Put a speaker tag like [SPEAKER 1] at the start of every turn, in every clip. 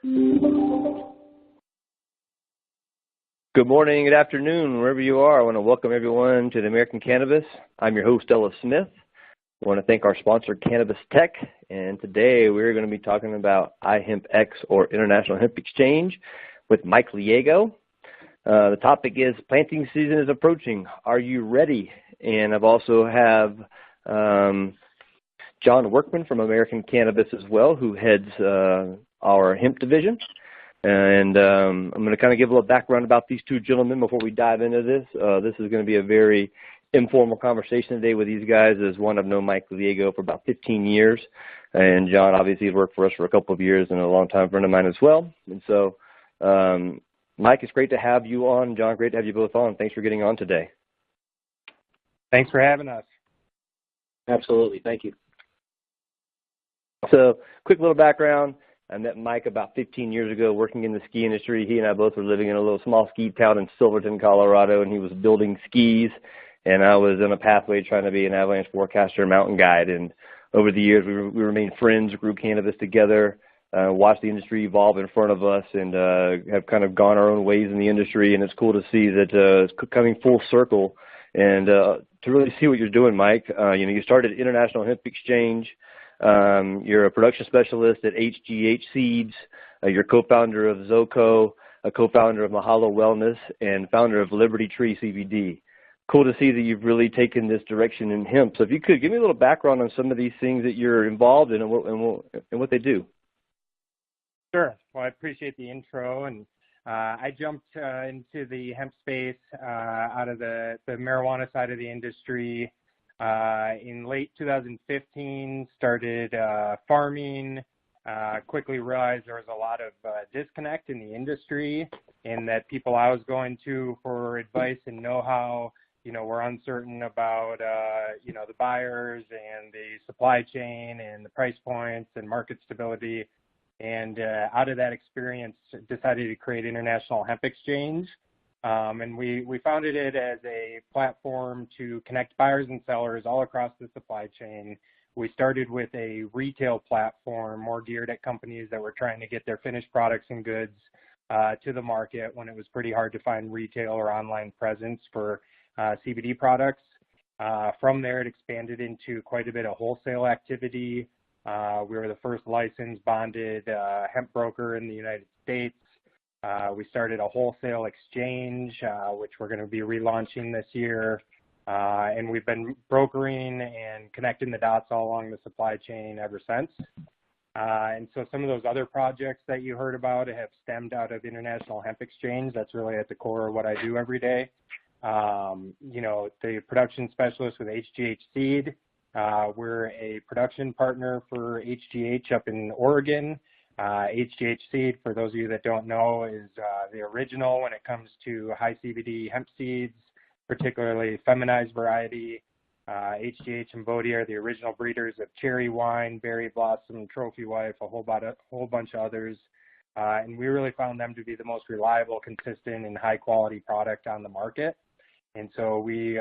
[SPEAKER 1] Good morning, good afternoon, wherever you are. I want to welcome everyone to the American Cannabis. I'm your host, Ella Smith. I want to thank our sponsor, Cannabis Tech, and today we're going to be talking about iHempX, or International Hemp Exchange, with Mike Liego. The topic is planting season is approaching. Are you ready? And I've also have John Workman from American Cannabis as well, who heads our hemp division. And I'm going to kind of give a little background about these two gentlemen before we dive into this. This is going to be a very informal conversation today with these guys. As one, I've known Mike Liego for about 15 years, and John obviously has worked for us for a couple of years and a long-time friend of mine as well. And so, Mike, it's great to have you on. John, great to have you both on. Thanks for getting on today.
[SPEAKER 2] Thanks for having us.
[SPEAKER 3] Absolutely. Thank you.
[SPEAKER 1] So, quick little background. I met Mike about 15 years ago working in the ski industry. He and I both were living in a little small ski town in Silverton, Colorado, and he was building skis, and I was on a pathway trying to be an avalanche forecaster and mountain guide. And over the years, we remained friends, grew cannabis together, watched the industry evolve in front of us, and have kind of gone our own ways in the industry. And it's cool to see that it's coming full circle, and to really see what you're doing, Mike. You started International Hemp Exchange. You're a production specialist at HGH Seeds. You're co-founder of Zoco, a co-founder of Mahalo Wellness, and founder of Liberty Tree CBD. Cool to see that you've really taken this direction in hemp. So if you could, give me a little background on some of these things that you're involved in and what they do.
[SPEAKER 2] Sure. Well, I appreciate the intro. And I jumped into the hemp space out of the marijuana side of the industry. In late 2015, started farming, quickly realized there was a lot of disconnect in the industry, and that people I was going to for advice and know-how, were uncertain about, the buyers and the supply chain and the price points and market stability. And out of that experience, decided to create International Hemp Exchange. And we founded it as a platform to connect buyers and sellers all across the supply chain. We started with a retail platform more geared at companies that were trying to get their finished products and goods to the market when it was pretty hard to find retail or online presence for CBD products. From there, it expanded into quite a bit of wholesale activity. We were the first licensed bonded hemp broker in the United States. We started a wholesale exchange, which we're going to be relaunching this year. And we've been brokering and connecting the dots all along the supply chain ever since. And so some of those other projects that you heard about have stemmed out of International Hemp Exchange. That's really at the core of what I do every day. The production specialist with HGH Seed. We're a production partner for HGH up in Oregon. HGH Seed, for those of you that don't know, is the original when it comes to high CBD hemp seeds, particularly feminized variety. HGH and Bodhi are the original breeders of Cherry Wine, Berry Blossom, Trophy Wife, a whole bunch of others. And we really found them to be the most reliable, consistent, and high-quality product on the market. And so we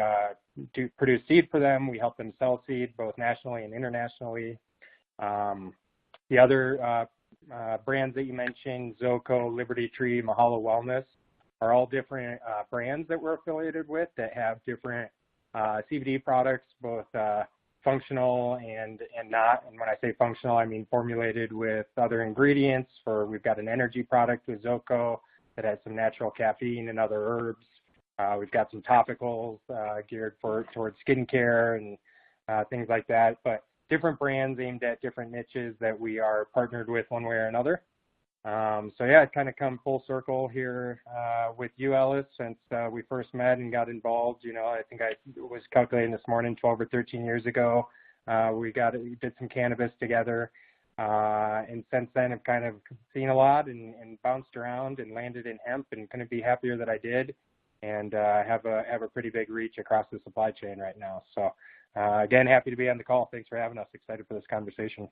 [SPEAKER 2] do produce seed for them. We help them sell seed both nationally and internationally. The other brands that you mentioned, Zoco, Liberty Tree, Mahalo Wellness, are all different brands that we're affiliated with that have different CBD products, both functional and not. And when I say functional, I mean formulated with other ingredients. We've got an energy product with Zoco that has some natural caffeine and other herbs. We've got some topicals geared towards skincare and things like that. But different brands aimed at different niches that we are partnered with one way or another. It's kind of come full circle here with you, Ellis, since we first met and got involved. I think I was calculating this morning, 12 or 13 years ago. We did some cannabis together. And since then, I've kind of seen a lot and bounced around and landed in hemp, and couldn't be happier that I did. And have a pretty big reach across the supply chain right now. So, again, happy to be on the call. Thanks for having us. Excited for this conversation.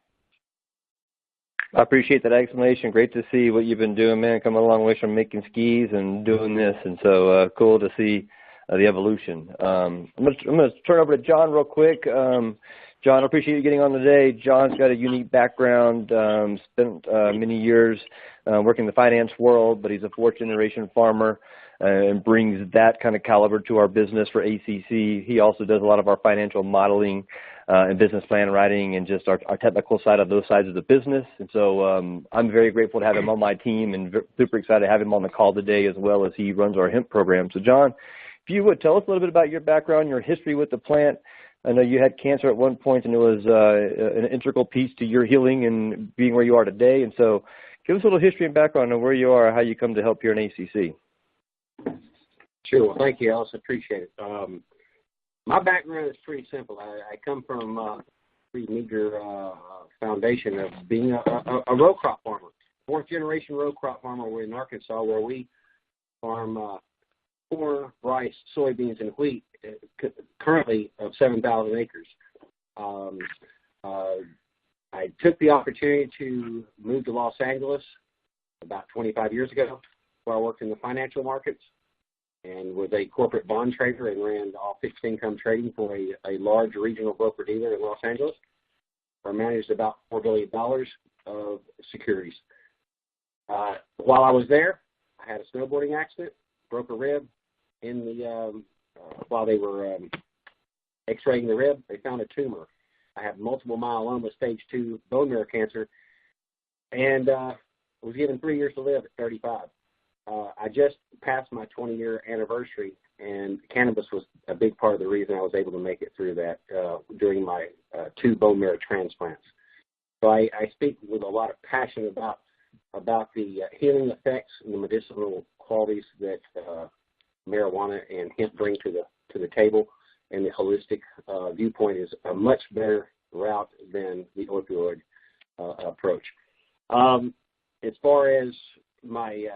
[SPEAKER 1] I appreciate that explanation. Great to see what you've been doing, man. Coming a long way from making skis and doing this, and so cool to see the evolution. I'm going to turn over to John real quick. John, John, I appreciate you getting on today. John's got a unique background, spent many years working in the finance world, but he's a fourth-generation farmer and brings that kind of caliber to our business for ACC. He also does a lot of our financial modeling and business plan writing and just our technical side of those sides of the business. And so I'm very grateful to have him on my team and super excited to have him on the call today as well as he runs our hemp program. So, John, if you would tell us a little bit about your background, your history with the plant. I know you had cancer at one point, and it was an integral piece to your healing and being where you are today. And so give us a little history and background on where you are, how you come to help here in ACC.
[SPEAKER 3] Sure. Well, thank you, Ellis. I appreciate it. My background is pretty simple. I come from a pretty meager foundation of being a row crop farmer, fourth-generation row crop farmer. We're in Arkansas, where we farm corn, rice, soybeans, and wheat, currently of 7,000 acres. I took the opportunity to move to Los Angeles about 25 years ago, where I worked in the financial markets and was a corporate bond trader and ran all fixed income trading for a large regional broker-dealer in Los Angeles, where I managed about $4 billion of securities. While I was there, I had a snowboarding accident, broke a rib. While they were x-raying the rib, they found a tumor. I had multiple myeloma, stage 2 bone marrow cancer, and was given 3 years to live at 35. I just passed my 20-year anniversary, and cannabis was a big part of the reason I was able to make it through that during my 2 bone marrow transplants. So I speak with a lot of passion about the healing effects and the medicinal qualities that marijuana and hemp bring to the table, and the holistic viewpoint is a much better route than the opioid approach. As far as my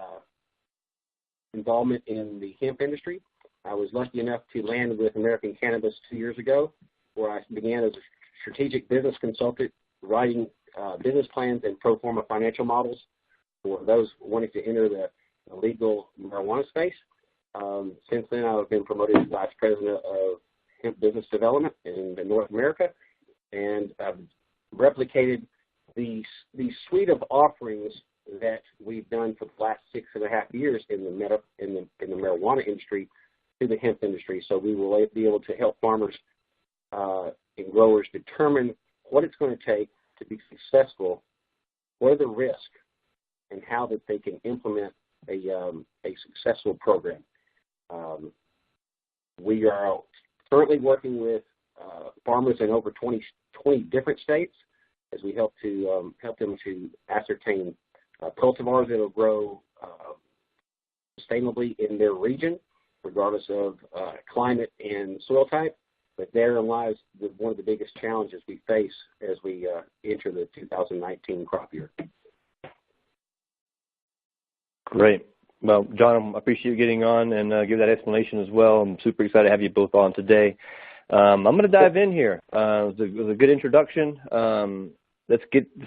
[SPEAKER 3] involvement in the hemp industry, I was lucky enough to land with American Cannabis 2 years ago, where I began as a strategic business consultant, writing business plans and pro forma financial models for those wanting to enter the legal marijuana space. Since then, I've been promoted to Vice President of Hemp Business Development in North America, and I've replicated the suite of offerings that we've done for the last 6.5 years in the marijuana industry to the hemp industry. So we will be able to help farmers and growers determine what it's going to take to be successful, what are the risks, and how that they can implement a successful program. We are currently working with farmers in over 20 different states as we help them to ascertain cultivars that will grow sustainably in their region, regardless of climate and soil type. But therein lies one of the biggest challenges we face as we enter the 2019 crop year.
[SPEAKER 1] Great. Well, John, I appreciate you getting on and give that explanation as well. I'm super excited to have you both on today. I'm going to dive in here. It was a good introduction. Let's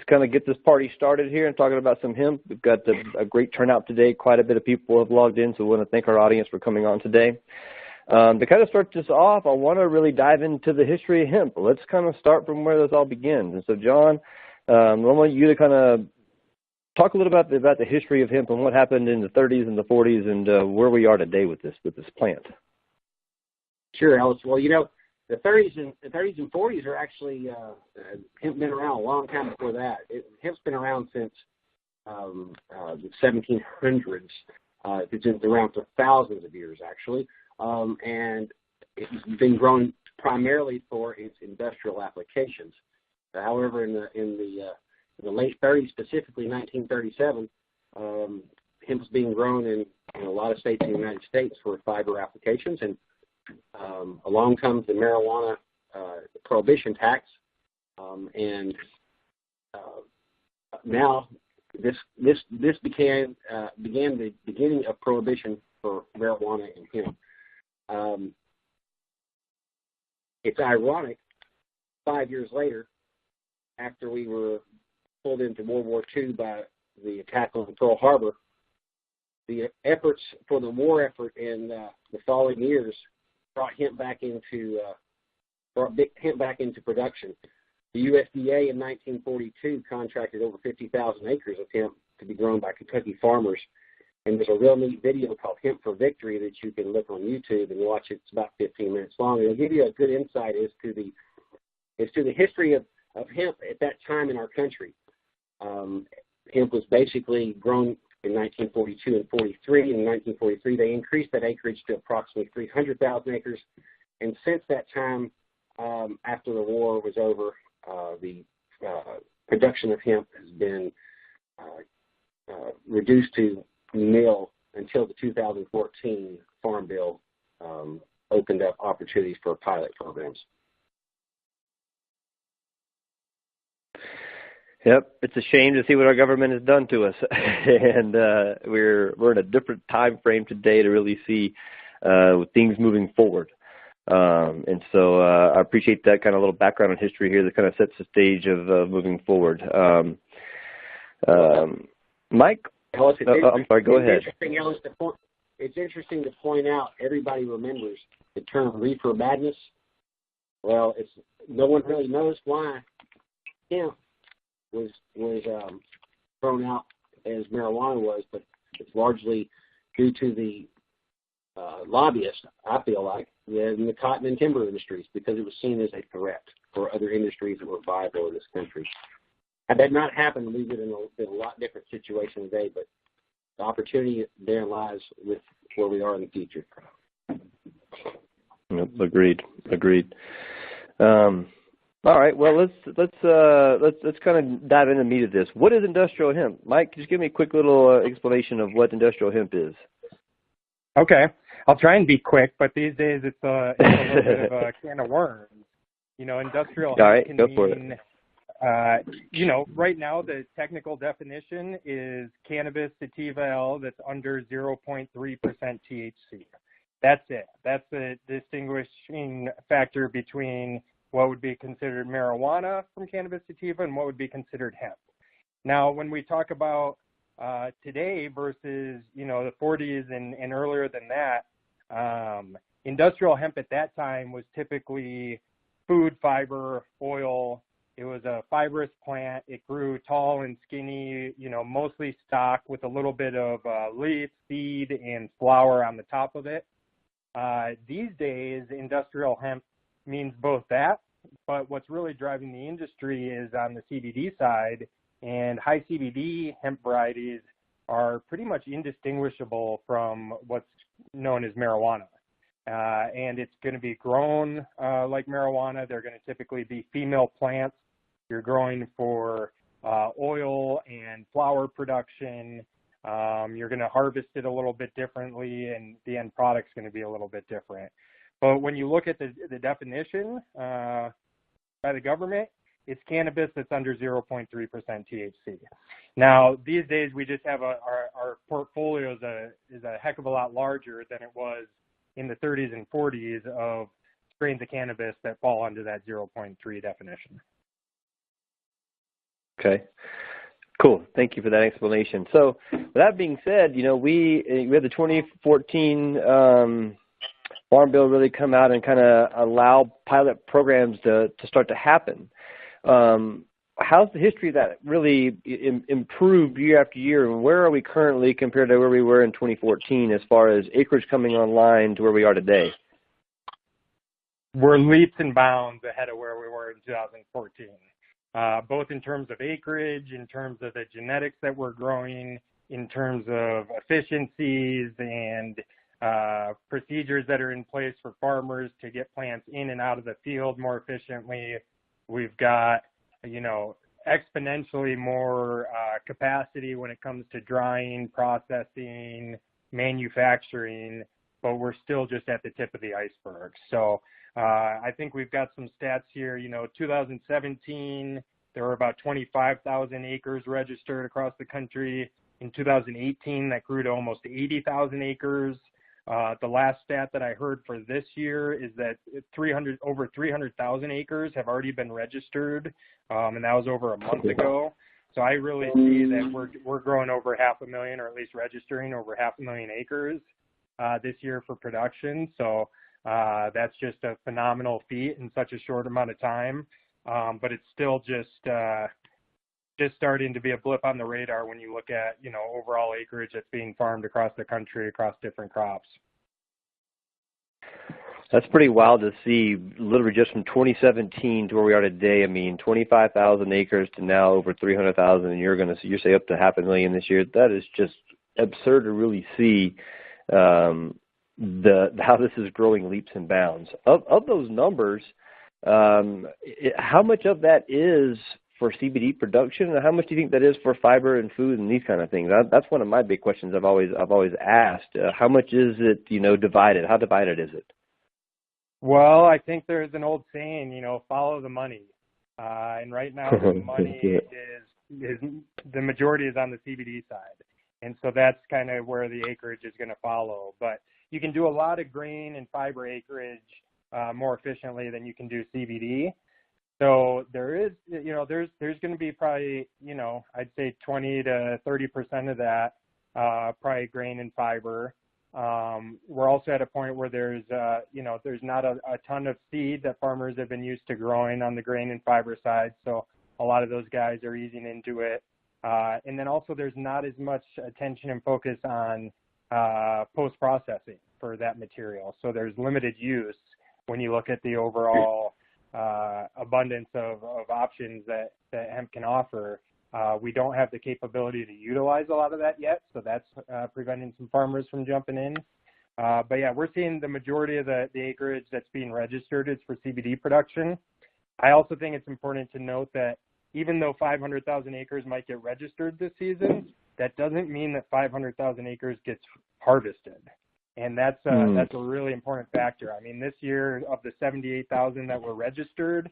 [SPEAKER 1] kind of get this party started here and talking about some hemp. We've got a great turnout today. Quite a bit of people have logged in, so we want to thank our audience for coming on today. To kind of start this off, I want to really dive into the history of hemp. Let's kind of start from where this all begins. And so, John, I want you to kind of talk a little about the history of hemp and what happened in the 30s and the 40s and where we are today with this plant.
[SPEAKER 3] Sure, Alice. Well, the 30s and 40s are actually hemp been around a long time before that. Hemp's been around since the 1700s. It's been around for thousands of years, actually, and it's been grown primarily for its industrial applications. However, in the late 30s, specifically 1937, hemp was being grown in a lot of states in the United States for fiber applications, and along comes the marijuana prohibition tax, and now this began the beginning of prohibition for marijuana and hemp. It's ironic, 5 years later, after we were pulled into World War II by the attack on Pearl Harbor, the efforts for the war effort in the following years brought hemp back into production. The USDA in 1942 contracted over 50,000 acres of hemp to be grown by Kentucky farmers. And there's a real neat video called Hemp for Victory that you can look on YouTube and watch. It's about 15 minutes long. It'll give you a good insight as to the history of hemp at that time in our country. Hemp was basically grown in 1942 and 43. In 1943, they increased that acreage to approximately 300,000 acres. And since that time, after the war was over, the production of hemp has been reduced to nil until the 2014 Farm Bill opened up opportunities for pilot programs.
[SPEAKER 1] Yep, it's a shame to see what our government has done to us, and we're in a different time frame today to really see things moving forward. And so I appreciate that kind of little background on history here that kind of sets the stage of moving forward. Mike,
[SPEAKER 3] Ellis,
[SPEAKER 1] I'm sorry, go ahead.
[SPEAKER 3] It's interesting to point out, everybody remembers the term reefer madness. Well, no one really knows why hemp was thrown out as marijuana was, but it's largely due to the lobbyists, I feel like, in the cotton and timber industries, because it was seen as a threat for other industries that were viable in this country. Had that not happened, we would have been in a lot different situation today, but the opportunity there lies with where we are in the future.
[SPEAKER 1] Yep, agreed. All right. Well, let's kind of dive into the meat of this. What is industrial hemp, Mike? Just give me a quick little explanation of what industrial hemp is.
[SPEAKER 2] Okay, I'll try and be quick, but these days it's a little bit of a can of worms. Industrial hemp can mean, right now the technical definition is cannabis sativa L that's under 0.3% THC. That's it. That's the distinguishing factor between what would be considered marijuana from cannabis sativa and what would be considered hemp. Now, when we talk about today versus, the 40s and earlier than that, industrial hemp at that time was typically food, fiber, oil. It was a fibrous plant. It grew tall and skinny, mostly stalk with a little bit of leaf, seed, and flower on the top of it. These days, industrial hemp means both that, but what's really driving the industry is on the CBD side, and high CBD hemp varieties are pretty much indistinguishable from what's known as marijuana. And it's going to be grown like marijuana. They're going to typically be female plants. You're growing for oil and flower production. You're going to harvest it a little bit differently, and the end product's going to be a little bit different. But when you look at the definition by the government, it's cannabis that's under 0.3% THC. Now, these days we just have our portfolio is a heck of a lot larger than it was in the 30s and 40s of strains of cannabis that fall under that 0.3 definition.
[SPEAKER 1] Okay. Cool. Thank you for that explanation. So, with that being said, we had the 2014 Farm Bill really come out and kind of allow pilot programs to start to happen. How's the history of that really improved year after year, and where are we currently compared to where we were in 2014 as far as acreage coming online to where we are today?
[SPEAKER 2] We're leaps and bounds ahead of where we were in 2014, both in terms of acreage, in terms of the genetics that we're growing, in terms of efficiencies and procedures that are in place for farmers to get plants in and out of the field more efficiently. We've got, exponentially more capacity when it comes to drying, processing, manufacturing, but we're still just at the tip of the iceberg. So I think we've got some stats here. 2017, there were about 25,000 acres registered across the country. In 2018, that grew to almost 80,000 acres. The last stat that I heard for this year is that over 300,000 acres have already been registered, and that was over a month ago. So I really see that we're growing over 500,000, or at least registering over 500,000 acres this year for production. So that's just a phenomenal feat in such a short amount of time. but it's still just starting to be a blip on the radar when you look at, overall acreage that's being farmed across the country, across different crops.
[SPEAKER 1] That's pretty wild to see, literally just from 2017 to where we are today. I mean, 25,000 acres to now over 300,000, and you say up to 500,000 this year. That is just absurd to really see how this is growing leaps and bounds. Of those numbers, how much of that is for CBD production, and how much do you think that is for fiber and food and these kind of things? That's one of my big questions I've always asked. How much is it, divided? How divided is it?
[SPEAKER 2] Well, I think there's an old saying, follow the money. And right now the money is the majority is on the CBD side. And so that's kind of where the acreage is going to follow. But you can do a lot of grain and fiber acreage more efficiently than you can do CBD. So there is, there's going to be probably, I'd say 20 to 30% of that probably grain and fiber. We're also at a point where there's not a ton of seed that farmers have been used to growing on the grain and fiber side. So a lot of those guys are easing into it. And then also there's not as much attention and focus on post-processing for that material. So there's limited use when you look at the overall abundance of options that hemp can offer. We don't have the capability to utilize a lot of that yet, so that's preventing some farmers from jumping in. But yeah, we're seeing the majority of the acreage that's being registered is for CBD production. I also think it's important to note that even though 500,000 acres might get registered this season, that doesn't mean that 500,000 acres gets harvested. And that's a really important factor. I mean, this year of the 78,000 that were registered,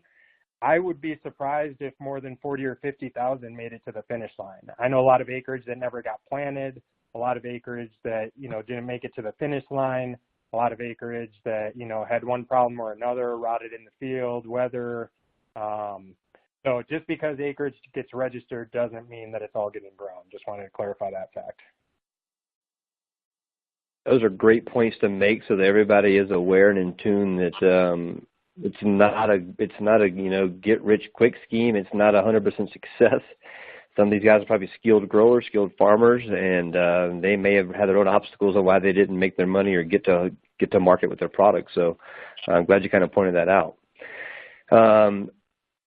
[SPEAKER 2] I would be surprised if more than 40 or 50,000 made it to the finish line. I know a lot of acreage that never got planted, a lot of acreage that, didn't make it to the finish line, a lot of acreage that, had one problem or another, rotted in the field, weather. So just because acreage gets registered doesn't mean that it's all getting grown. Just wanted to clarify that fact.
[SPEAKER 1] Those are great points to make so that everybody is aware and in tune that it's not a get rich quick scheme. It's not 100% success. Some of these guys are probably skilled growers, skilled farmers, and they may have had their own obstacles on why they didn't make their money or get to market with their product. So I'm glad you kind of pointed that out.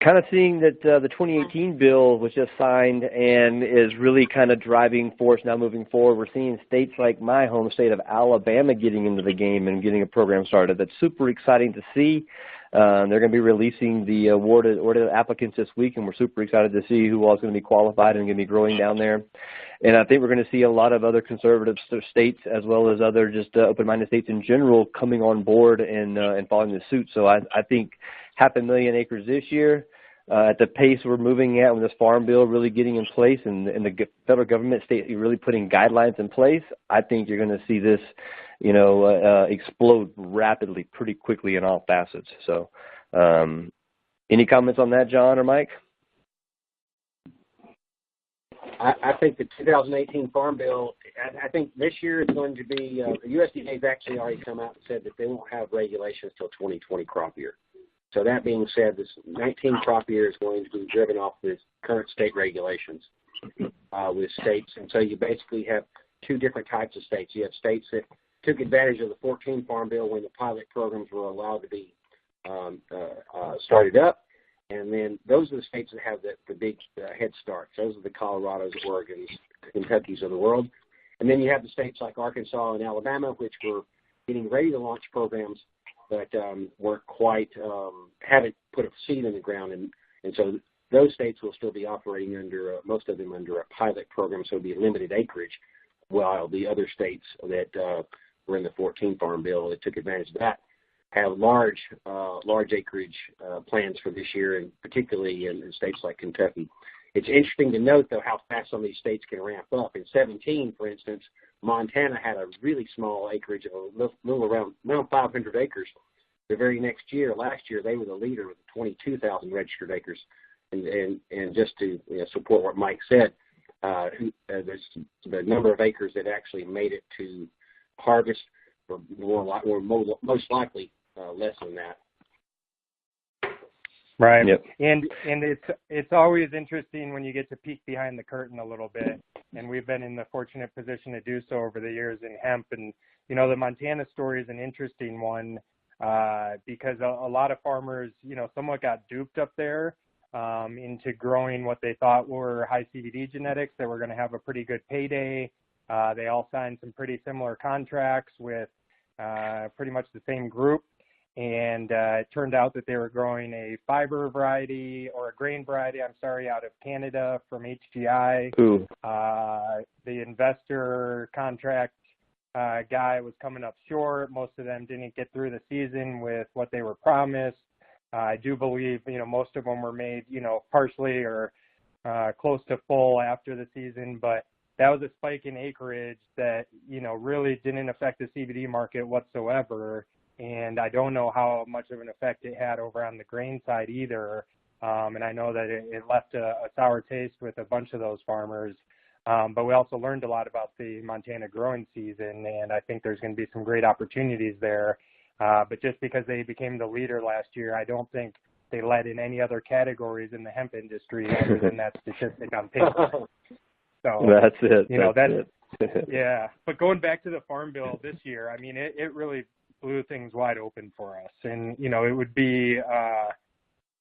[SPEAKER 1] Kind of seeing that the 2018 bill was just signed and is really kind of driving force now moving forward. We're seeing states like my home state of Alabama getting into the game and getting a program started. That's super exciting to see. They're going to be releasing the awarded applicants this week, and we're super excited to see who all is going to be qualified and going to be growing down there. And I think we're going to see a lot of other conservative states as well as other just open-minded states in general coming on board and following the suit. So I think 500,000 acres this year, at the pace we're moving at with this farm bill really getting in place and the federal government state really putting guidelines in place, I think you're going to see this, explode rapidly pretty quickly in all facets. So any comments on that, John or Mike?
[SPEAKER 3] I think the 2018 Farm Bill, I think this year is going to be, the USDA has actually already come out and said that they won't have regulations till 2020 crop year. So that being said, this 19 crop year is going to be driven off the current state regulations with states. And so you basically have two different types of states. You have states that took advantage of the 14 Farm Bill when the pilot programs were allowed to be started up. And then those are the states that have the big head start. Those are the Colorados, Oregons, Kentuckys of the world. And then you have the states like Arkansas and Alabama, which were getting ready to launch programs, but weren't quite, haven't put a seed in the ground. And so those states will still be operating under, most of them under a pilot program, so it'll be limited acreage, while the other states that were in the 14 Farm Bill that took advantage of that have large acreage plans for this year, and particularly in states like Kentucky. It's interesting to note, though, how fast some of these states can ramp up. In 17, for instance, Montana had a really small acreage of a little around 500 acres. The very next year, last year, they were the leader with 22,000 registered acres. And just to support what Mike said, the number of acres that actually made it to harvest were most likely less than that.
[SPEAKER 2] Right.
[SPEAKER 1] Yep.
[SPEAKER 2] And it's always interesting when you get to peek behind the curtain a little bit. And we've been in the fortunate position to do so over the years in hemp. And, the Montana story is an interesting one because a lot of farmers, somewhat got duped up there into growing what they thought were high CBD genetics that were going to have a pretty good payday. They all signed some pretty similar contracts with pretty much the same group. And it turned out that they were growing a fiber variety or a grain variety, out of Canada from HGI.
[SPEAKER 1] Ooh.
[SPEAKER 2] The investor contract guy was coming up short. Most of them didn't get through the season with what they were promised. I do believe, most of them were made, partially or close to full after the season, but that was a spike in acreage that, really didn't affect the CBD market whatsoever. And I don't know how much of an effect it had over on the grain side either. And I know that it left a sour taste with a bunch of those farmers. But we also learned a lot about the Montana growing season, and I think there's going to be some great opportunities there. But just because they became the leader last year, I don't think they led in any other categories in the hemp industry other than that statistic on paper. So
[SPEAKER 1] that's it.
[SPEAKER 2] That's it. Yeah. But going back to the Farm Bill this year, I mean, it really blew things wide open for us. And, it would be,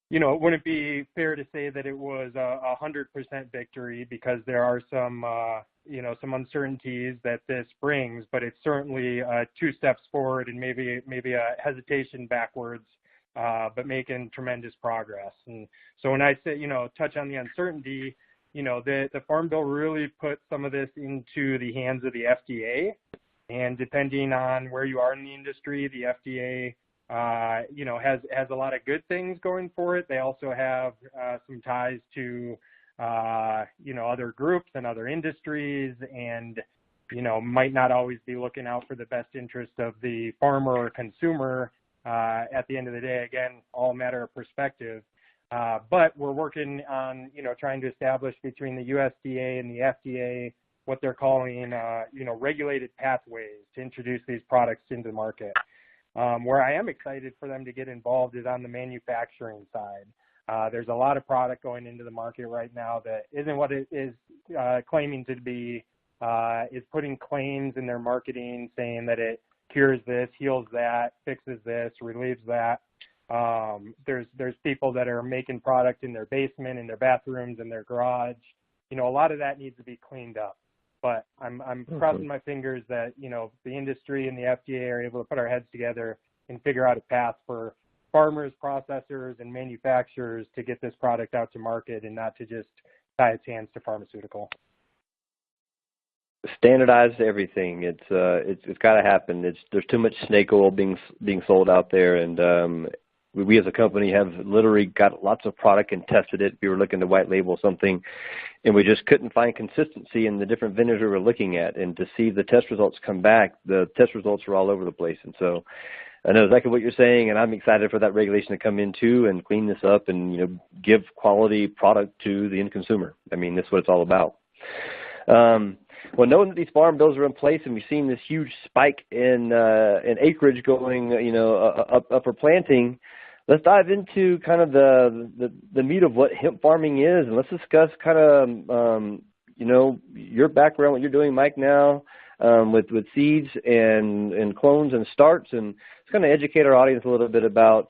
[SPEAKER 2] it wouldn't be fair to say that it was 100% victory because there are some, some uncertainties that this brings, but it's certainly 2 steps forward and maybe a hesitation backwards, but making tremendous progress. And so when I say, touch on the uncertainty, the Farm Bill really put some of this into the hands of the FDA. And depending on where you are in the industry, the FDA, has a lot of good things going for it. They also have some ties to, other groups and other industries and, might not always be looking out for the best interest of the farmer or consumer. At the end of the day, again, all a matter of perspective. But we're working on, trying to establish between the USDA and the FDA what they're calling, regulated pathways to introduce these products into the market. Where I am excited for them to get involved is on the manufacturing side. There's a lot of product going into the market right now that isn't what it is claiming to be, is putting claims in their marketing saying that it cures this, heals that, fixes this, relieves that. There's people that are making product in their basement, in their bathrooms, in their garage. A lot of that needs to be cleaned up. But I'm crossing my fingers that, the industry and the FDA are able to put our heads together and figure out a path for farmers, processors, and manufacturers to get this product out to market and not to just tie its hands to pharmaceutical.
[SPEAKER 1] Standardize everything. It's got to happen. There's too much snake oil being sold out there, and we as a company have literally got lots of product and tested it. We were looking to white label something, and we just couldn't find consistency in the different vendors we were looking at. And to see the test results come back, the test results were all over the place. And so I know exactly what you're saying, and I'm excited for that regulation to come in too and clean this up and, give quality product to the end consumer. I mean, that's what it's all about. Well, knowing that these farm bills are in place and we've seen this huge spike in acreage going, up for planting, let's dive into kind of the meat of what hemp farming is, and let's discuss kind of, your background, what you're doing, Mike, now with seeds and clones and starts, and just kind of educate our audience a little bit about,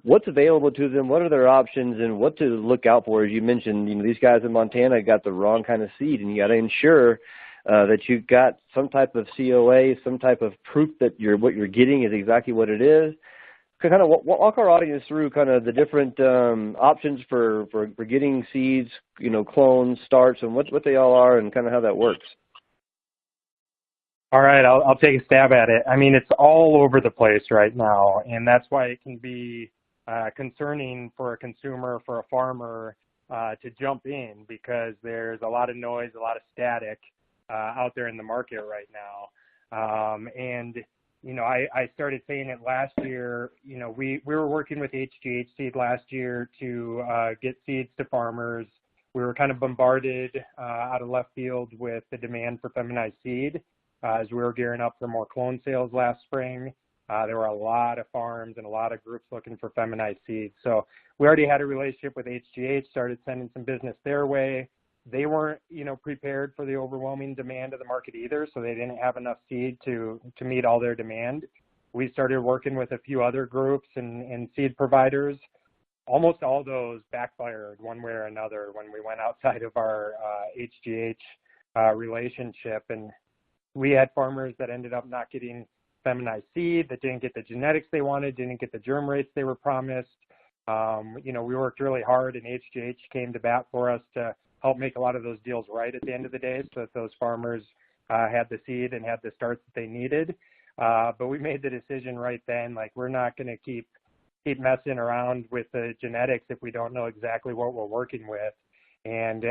[SPEAKER 1] what's available to them, what are their options, and what to look out for. As you mentioned, these guys in Montana got the wrong kind of seed, and you got to ensure that you've got some type of COA, some type of proof that what you're getting is exactly what it is. Kind of walk our audience through kind of the different options for getting seeds, clones, starts, and what they all are, and kind of how that works.
[SPEAKER 2] All right, I'll take a stab at it. I mean, it's all over the place right now, and that's why it can be concerning for a consumer, for a farmer to jump in, because there's a lot of noise, a lot of static out there in the market right now. I started saying it last year. We were working with HGH Seed last year to get seeds to farmers. We were kind of bombarded out of left field with the demand for feminized seed as we were gearing up for more clone sales last spring. There were a lot of farms and a lot of groups looking for feminized seeds. So we already had a relationship with HGH, started sending some business their way. They weren't, prepared for the overwhelming demand of the market either, so they didn't have enough seed to meet all their demand. We started working with a few other groups and seed providers. Almost all those backfired one way or another when we went outside of our HGH relationship. And we had farmers that ended up not getting feminized seed, that didn't get the genetics they wanted, didn't get the germ rates they were promised. We worked really hard, and HGH came to bat for us to help make a lot of those deals right at the end of the day, so that those farmers had the seed and had the starts that they needed. But we made the decision right then, like, we're not going to keep messing around with the genetics if we don't know exactly what we're working with. And,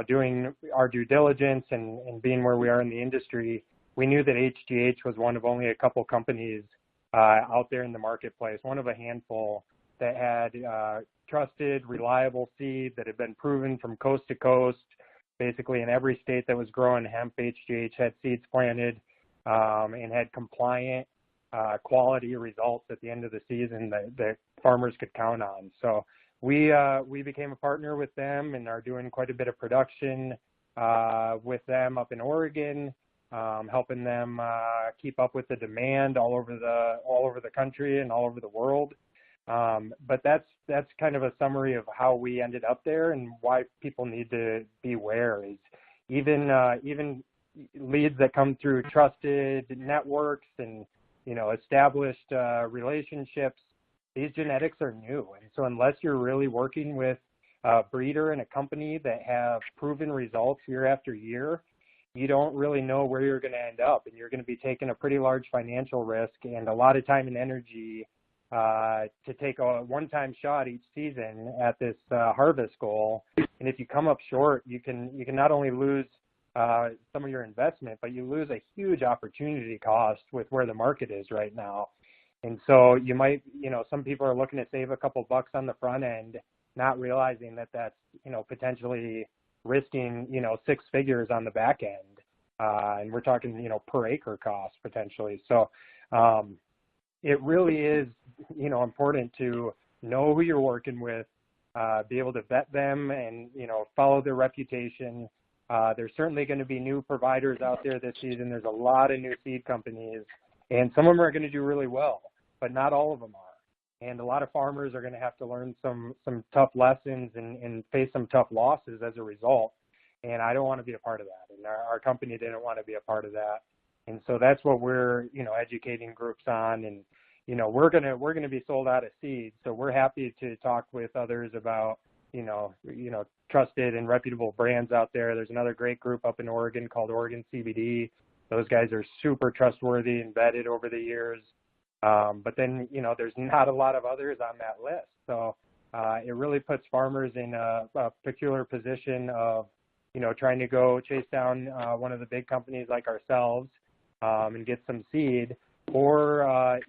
[SPEAKER 2] doing our due diligence and being where we are in the industry, we knew that HGH was one of only a couple companies out there in the marketplace, one of a handful that had trusted, reliable seed that had been proven from coast to coast. Basically in every state that was growing hemp, HGH had seeds planted and had compliant quality results at the end of the season that farmers could count on. So we became a partner with them and are doing quite a bit of production with them up in Oregon, helping them keep up with the demand all over the country and all over the world. But that's kind of a summary of how we ended up there and why people need to beware. Is even leads that come through trusted networks and established relationships, these genetics are new. And so unless you're really working with a breeder and a company that have proven results year after year, you don't really know where you're going to end up, and you're going to be taking a pretty large financial risk and a lot of time and energy to take a one-time shot each season at this harvest goal. And if you come up short, you can not only lose some of your investment, but you lose a huge opportunity cost with where the market is right now. And so you might, some people are looking to save a couple bucks on the front end, not realizing that that's, potentially risking, 6 figures on the back end. And we're talking, per acre cost potentially. So it really is, important to know who you're working with, be able to vet them and, follow their reputation. There's certainly going to be new providers out there this season. There's a lot of new seed companies, and some of them are going to do really well, but not all of them are. And a lot of farmers are going to have to learn some tough lessons and face some tough losses as a result. And I don't want to be a part of that. And our company didn't want to be a part of that. And so that's what we're, educating groups on. And, we're going to be sold out of seeds. So we're happy to talk with others about, trusted and reputable brands out there. There's another great group up in Oregon called Oregon CBD. Those guys are super trustworthy and vetted over the years. But then, there's not a lot of others on that list. So it really puts farmers in a peculiar position of, trying to go chase down one of the big companies like ourselves and get some seed, or,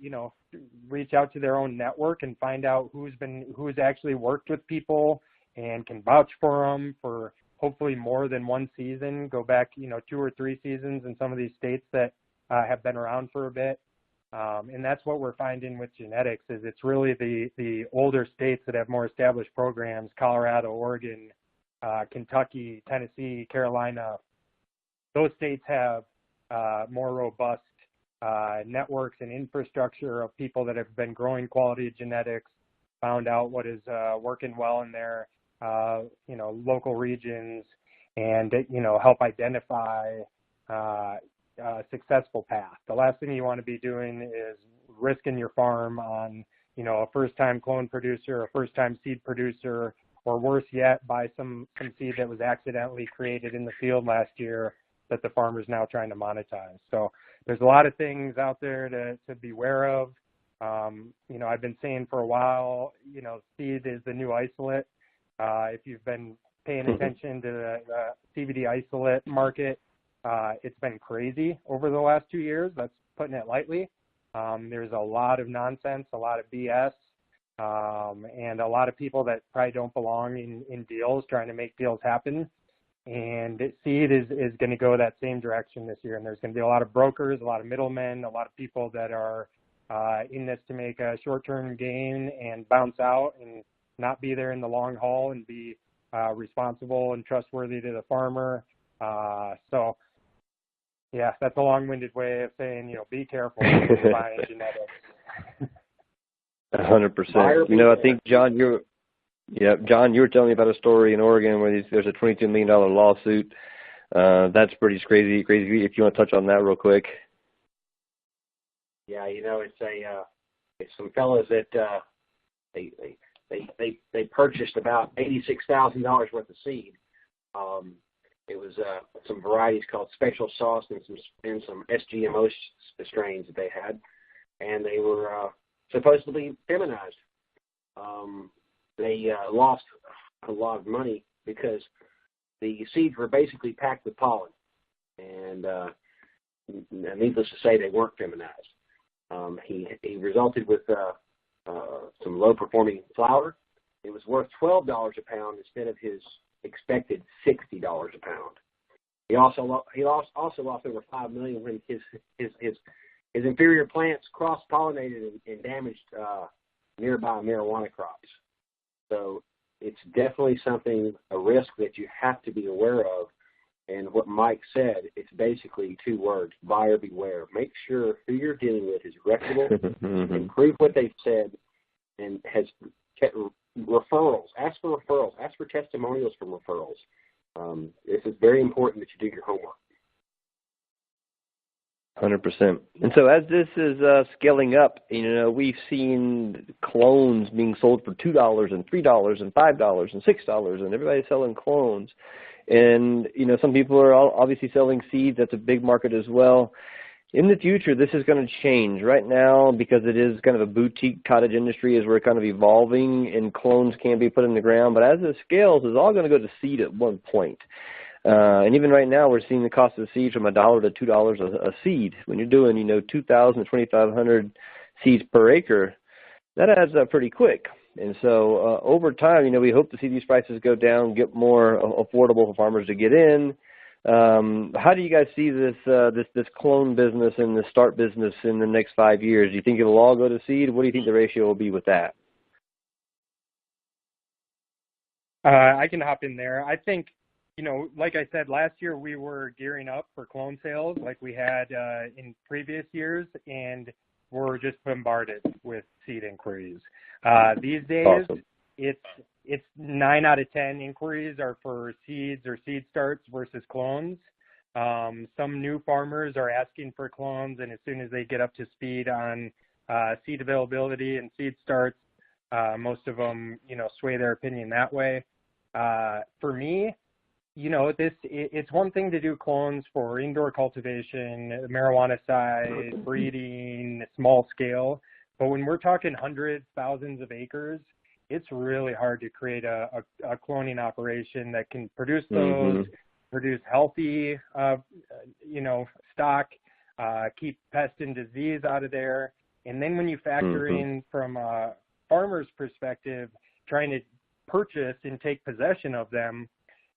[SPEAKER 2] reach out to their own network and find out who's actually worked with people and can vouch for them for hopefully more than one season, go back, 2 or 3 seasons in some of these states that have been around for a bit. And that's what we're finding with genetics is it's really the older states that have more established programs, Colorado, Oregon, Kentucky, Tennessee, Carolina. Those states have more robust networks and infrastructure of people that have been growing quality genetics, found out what is working well in their local regions, and help identify a successful path. The last thing you want to be doing is risking your farm on a first-time clone producer, a first-time seed producer, or worse yet, buy some seed that was accidentally created in the field last year that the farmer's now trying to monetize. So there's a lot of things out there to beware of. I've been saying for a while, seed is the new isolate. If you've been paying attention to the CBD isolate market, it's been crazy over the last 2 years. That's putting it lightly. There's a lot of nonsense, a lot of BS, and a lot of people that probably don't belong in deals trying to make deals happen. And seed is going to go that same direction this year. And there's going to be a lot of brokers, a lot of middlemen, a lot of people that are in this to make a short-term gain and bounce out and not be there in the long haul and be responsible and trustworthy to the farmer. So, yeah, that's a long-winded way of saying, be careful when you're buying genetics.
[SPEAKER 1] 100%. I think, John, you were telling me about a story in Oregon where there's a $22 million lawsuit. That's pretty crazy. If you want to touch on that real quick.
[SPEAKER 3] Yeah, it's some fellas that they purchased about $86,000 worth of seed. It was some varieties called Special Sauce and some SGMO strains that they had, and they were supposed to be feminized. They lost a lot of money because the seeds were basically packed with pollen, and needless to say, they weren't feminized. He resulted with some low-performing flour. It was worth $12 a pound instead of his expected $60 a pound. He also lost over $5 million when his inferior plants cross-pollinated and damaged nearby marijuana crops. So it's definitely a risk that you have to be aware of. And what Mike said, it's basically 2 words: buyer beware. Make sure who you're dealing with is reputable and prove what they've said and has referrals. Ask for referrals. Ask for testimonials from referrals. This is very important that you do your homework.
[SPEAKER 1] 100%. And so as this is scaling up, we've seen clones being sold for $2 and $3 and $5 and $6, and everybody's selling clones. And, some people are obviously selling seeds. That's a big market as well. In the future, this is going to change. Right now, because it is kind of a boutique cottage industry, as we're kind of evolving, and clones can be put in the ground. But as it scales, it's all going to go to seed at one point. And even right now, we're seeing the cost of seeds from $1 to $2 a seed. When you're doing, 2,000 to 2,500 seeds per acre, that adds up pretty quick. And so over time, we hope to see these prices go down, get more affordable for farmers to get in. How do you guys see this clone business and the start business in the next 5 years? Do you think it'll all go to seed? What do you think the ratio will be with that?
[SPEAKER 2] I can hop in there. I think, like I said, last year we were gearing up for clone sales like we had in previous years, and we're just bombarded with seed inquiries. These days, awesome. It's 9 out of 10 inquiries are for seeds or seed starts versus clones. Some new farmers are asking for clones, and as soon as they get up to speed on seed availability and seed starts, most of them, sway their opinion that way. For me, it's one thing to do clones for indoor cultivation, marijuana side, breeding, small scale. But when we're talking hundreds, thousands of acres, it's really hard to create a cloning operation that can produce those, produce healthy, stock, keep pest and disease out of there. And then when you factor in from a farmer's perspective, trying to purchase and take possession of them,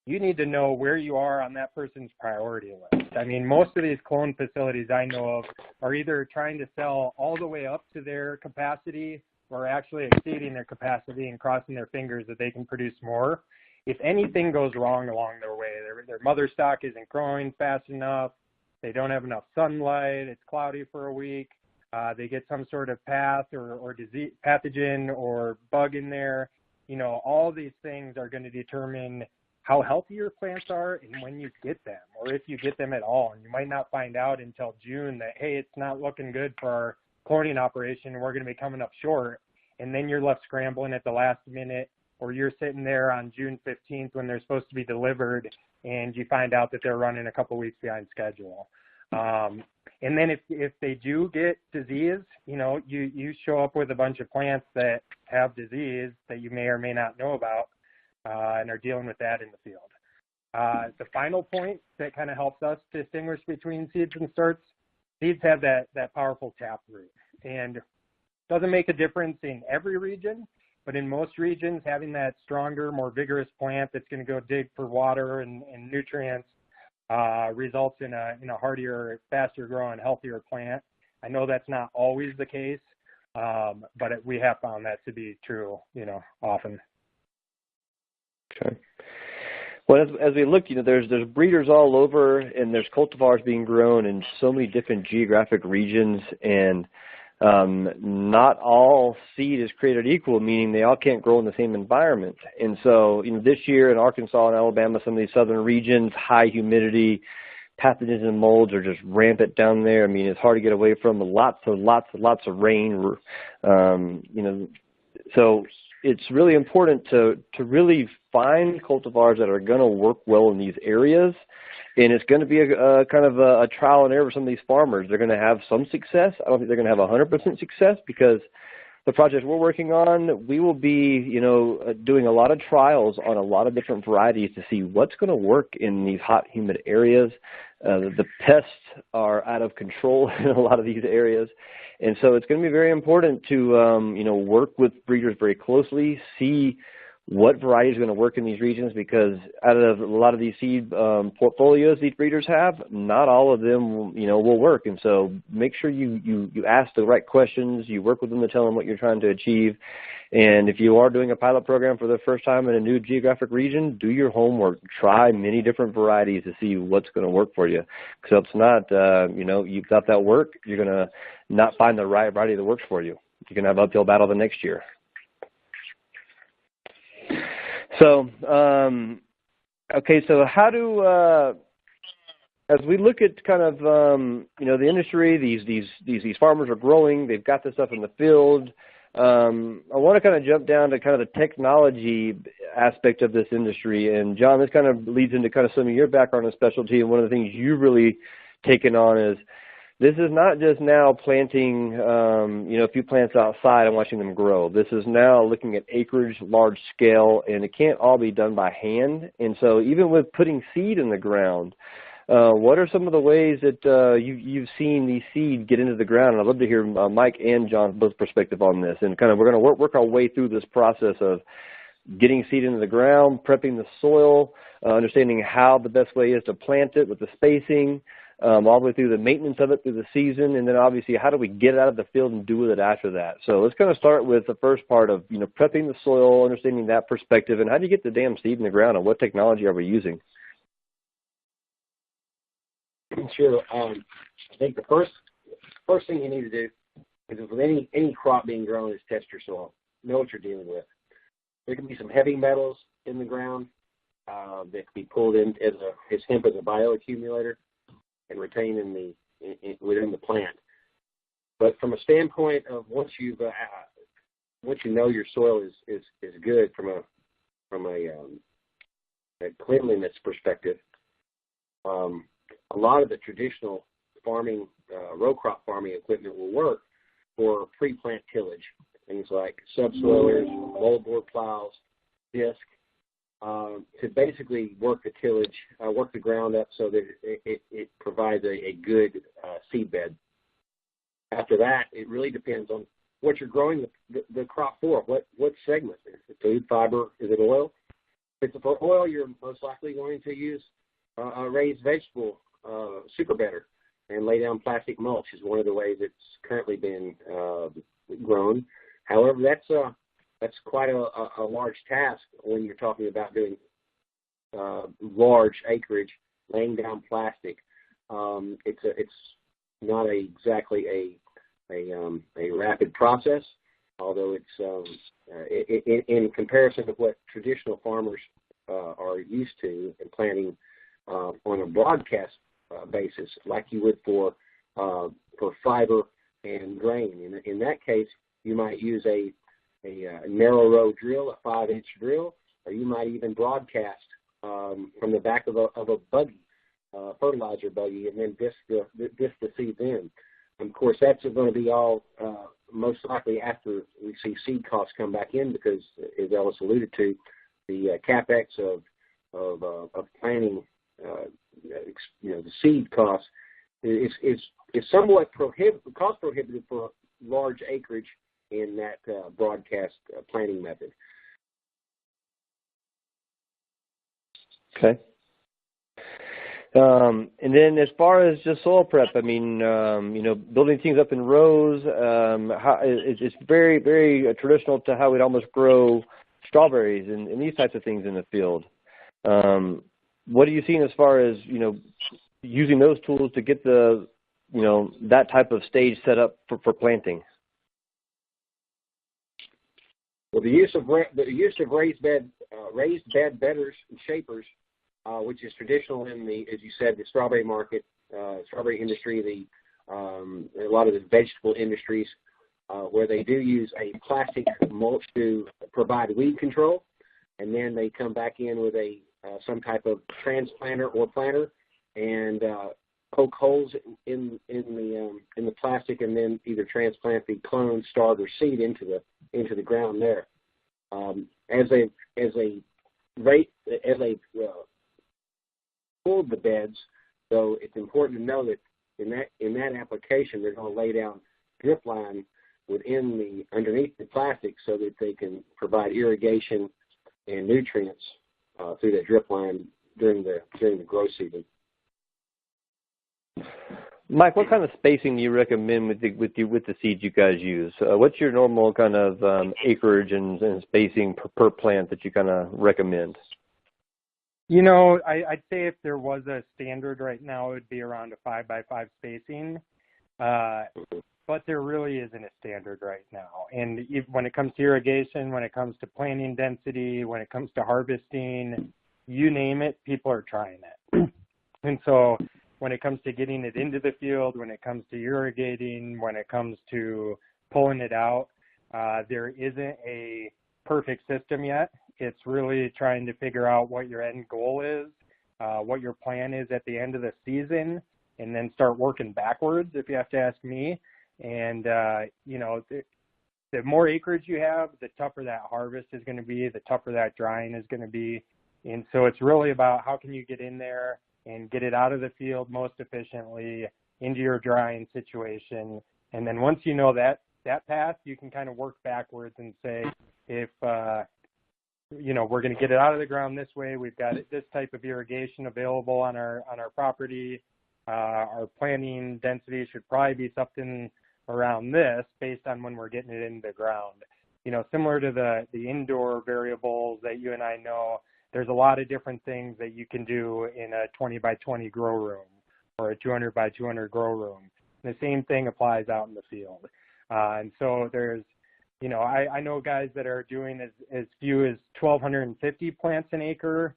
[SPEAKER 2] you need to know where you are on that person's priority list. I mean, most of these clone facilities I know of are either trying to sell all the way up to their capacity or actually exceeding their capacity and crossing their fingers that they can produce more. If anything goes wrong along their way, their mother stock isn't growing fast enough, they don't have enough sunlight, it's cloudy for a week, they get some sort of or disease, pathogen or bug in there, all these things are going to determine how healthy your plants are and when you get them, or if you get them at all. And you might not find out until June that, hey, it's not looking good for our cloning operation, and we're going to be coming up short. And then you're left scrambling at the last minute, or you're sitting there on June 15th when they're supposed to be delivered, and you find out that they're running a couple weeks behind schedule. And then if they do get disease, you show up with a bunch of plants that have disease that you may or may not know about, and are dealing with that in the field. The final point that kind of helps us distinguish between seeds and starts, seeds have that powerful taproot, and doesn't make a difference in every region, but in most regions, having that stronger, more vigorous plant that's going to go dig for water and nutrients results in a hardier, faster growing, healthier plant. I know that's not always the case, but we have found that to be true, often.
[SPEAKER 1] Okay. Well, as we look, there's breeders all over, and there's cultivars being grown in so many different geographic regions, and not all seed is created equal, meaning they all can't grow in the same environment. And so, this year in Arkansas and Alabama, some of these southern regions, high humidity, pathogens and molds are just rampant down there. I mean, it's hard to get away from. Lots of rain. So it's really important to really find cultivars that are going to work well in these areas. And it's going to be a kind of a trial and error for some of these farmers. They're going to have some success. I don't think they're going to have 100% success, because the projects we're working on, we will be, doing a lot of trials on a lot of different varieties to see what's going to work in these hot, humid areas. The pests are out of control in a lot of these areas. And so it's going to be very important to, work with breeders very closely, see what variety is going to work in these regions, because out of a lot of these seed portfolios these breeders have, not all of them, will work. And so make sure you ask the right questions, you work with them to tell them what you're trying to achieve. And if you are doing a pilot program for the first time in a new geographic region, do your homework. Try many different varieties to see what's going to work for you. Because it's not, you've got that work, you're going to not find the right variety that works for you. You're going to have an uphill battle the next year. So, okay, so how do, as we look at kind of, the industry, these farmers are growing, they've got this stuff in the field. I want to kind of jump down to kind of the technology aspect of this industry. And John, this kind of leads into kind of some of your background and specialty. And one of the things you've really taken on is, this is not just now planting, a few plants outside and watching them grow. This is now looking at acreage, large scale, and it can't all be done by hand. And so even with putting seed in the ground, what are some of the ways that you've seen these seed get into the ground? And I'd love to hear Mike and John's both perspective on this. And kind of we're going to work our way through this process of getting seed into the ground, prepping the soil, understanding how the best way is to plant it with the spacing, all the way through the maintenance of it through the season, and then obviously how do we get it out of the field and do with it after that. So let's kind of start with the first part of, prepping the soil, understanding that perspective, and how do you get the damn seed in the ground, and what technology are we using?
[SPEAKER 3] Sure. I think the first thing you need to do is, with any crop being grown, is test your soil. Know what you're dealing with. There can be some heavy metals in the ground that can be pulled in as hemp as a bioaccumulator and retained within the plant. But from a standpoint of once you know your soil is good from a cleanliness perspective, a lot of the traditional farming, row crop farming equipment will work for pre-plant tillage. Things like subsoilers, moldboard plows, disc, to basically work the tillage, work the ground up so that it provides a good seed bed. After that, it really depends on what you're growing the crop for. What segment? Is it food, fiber? Is it oil? If it's for oil, you're most likely going to use a raised vegetable super bedder and lay down plastic mulch is one of the ways it's currently been grown. However, that's quite a large task when you're talking about doing large acreage, laying down plastic. It's not exactly a rapid process, although it's in comparison to what traditional farmers are used to in planting on a broadcast basis, like you would for fiber and grain. In that case, you might use a narrow row drill, a 5-inch drill, or you might even broadcast from the back of a buggy, fertilizer buggy, and then disc the seeds in. And of course, that's going to be all most likely after we see seed costs come back in, because, as Ellis alluded to, the capex of planting, the seed cost is somewhat cost prohibitive for large acreage in that broadcast planting method.
[SPEAKER 1] Okay. And then as far as just soil prep, I mean, building things up in rows, it's very, very traditional to how we'd almost grow strawberries and these types of things in the field. What are you seeing as far as, using those tools to get that type of stage set up for planting?
[SPEAKER 3] Well, the use of raised bed bedders and shapers, which is traditional in as you said, the strawberry market, strawberry industry, a lot of the vegetable industries, where they do use a plastic mulch to provide weed control, and then they come back in with some type of transplanter or planter and poke holes in the plastic, and then either transplant the clone, start, or seed into the ground there. As they pulled the beds, so it's important to know that in that application they're going to lay down drip line underneath the plastic so that they can provide irrigation and nutrients through that drip line during the growth season.
[SPEAKER 1] Mike, what kind of spacing do you recommend with the seeds you guys use? What's your normal kind of acreage and spacing per plant that you kind of recommend?
[SPEAKER 2] I'd say if there was a standard right now, it would be around a 5x5 spacing. But there really isn't a standard right now. And when it comes to irrigation, when it comes to planting density, when it comes to harvesting, you name it, people are trying it. And so when it comes to getting it into the field, when it comes to irrigating, when it comes to pulling it out, there isn't a perfect system yet. It's really trying to figure out what your end goal is, what your plan is at the end of the season, and then start working backwards, if you have to ask me. And, the more acreage you have, the tougher that harvest is going to be, the tougher that drying is going to be. And so it's really about how can you get in there and get it out of the field most efficiently into your drying situation. And then once you know that path, you can kind of work backwards and say, if, we're going to get it out of the ground this way, we've got this type of irrigation available on our property, our planting density should probably be something around this based on when we're getting it into the ground. Similar to the indoor variables that you and I know, there's a lot of different things that you can do in a 20 by 20 grow room or a 200 by 200 grow room. The same thing applies out in the field. And so there's, I know guys that are doing as few as 1,250 plants an acre.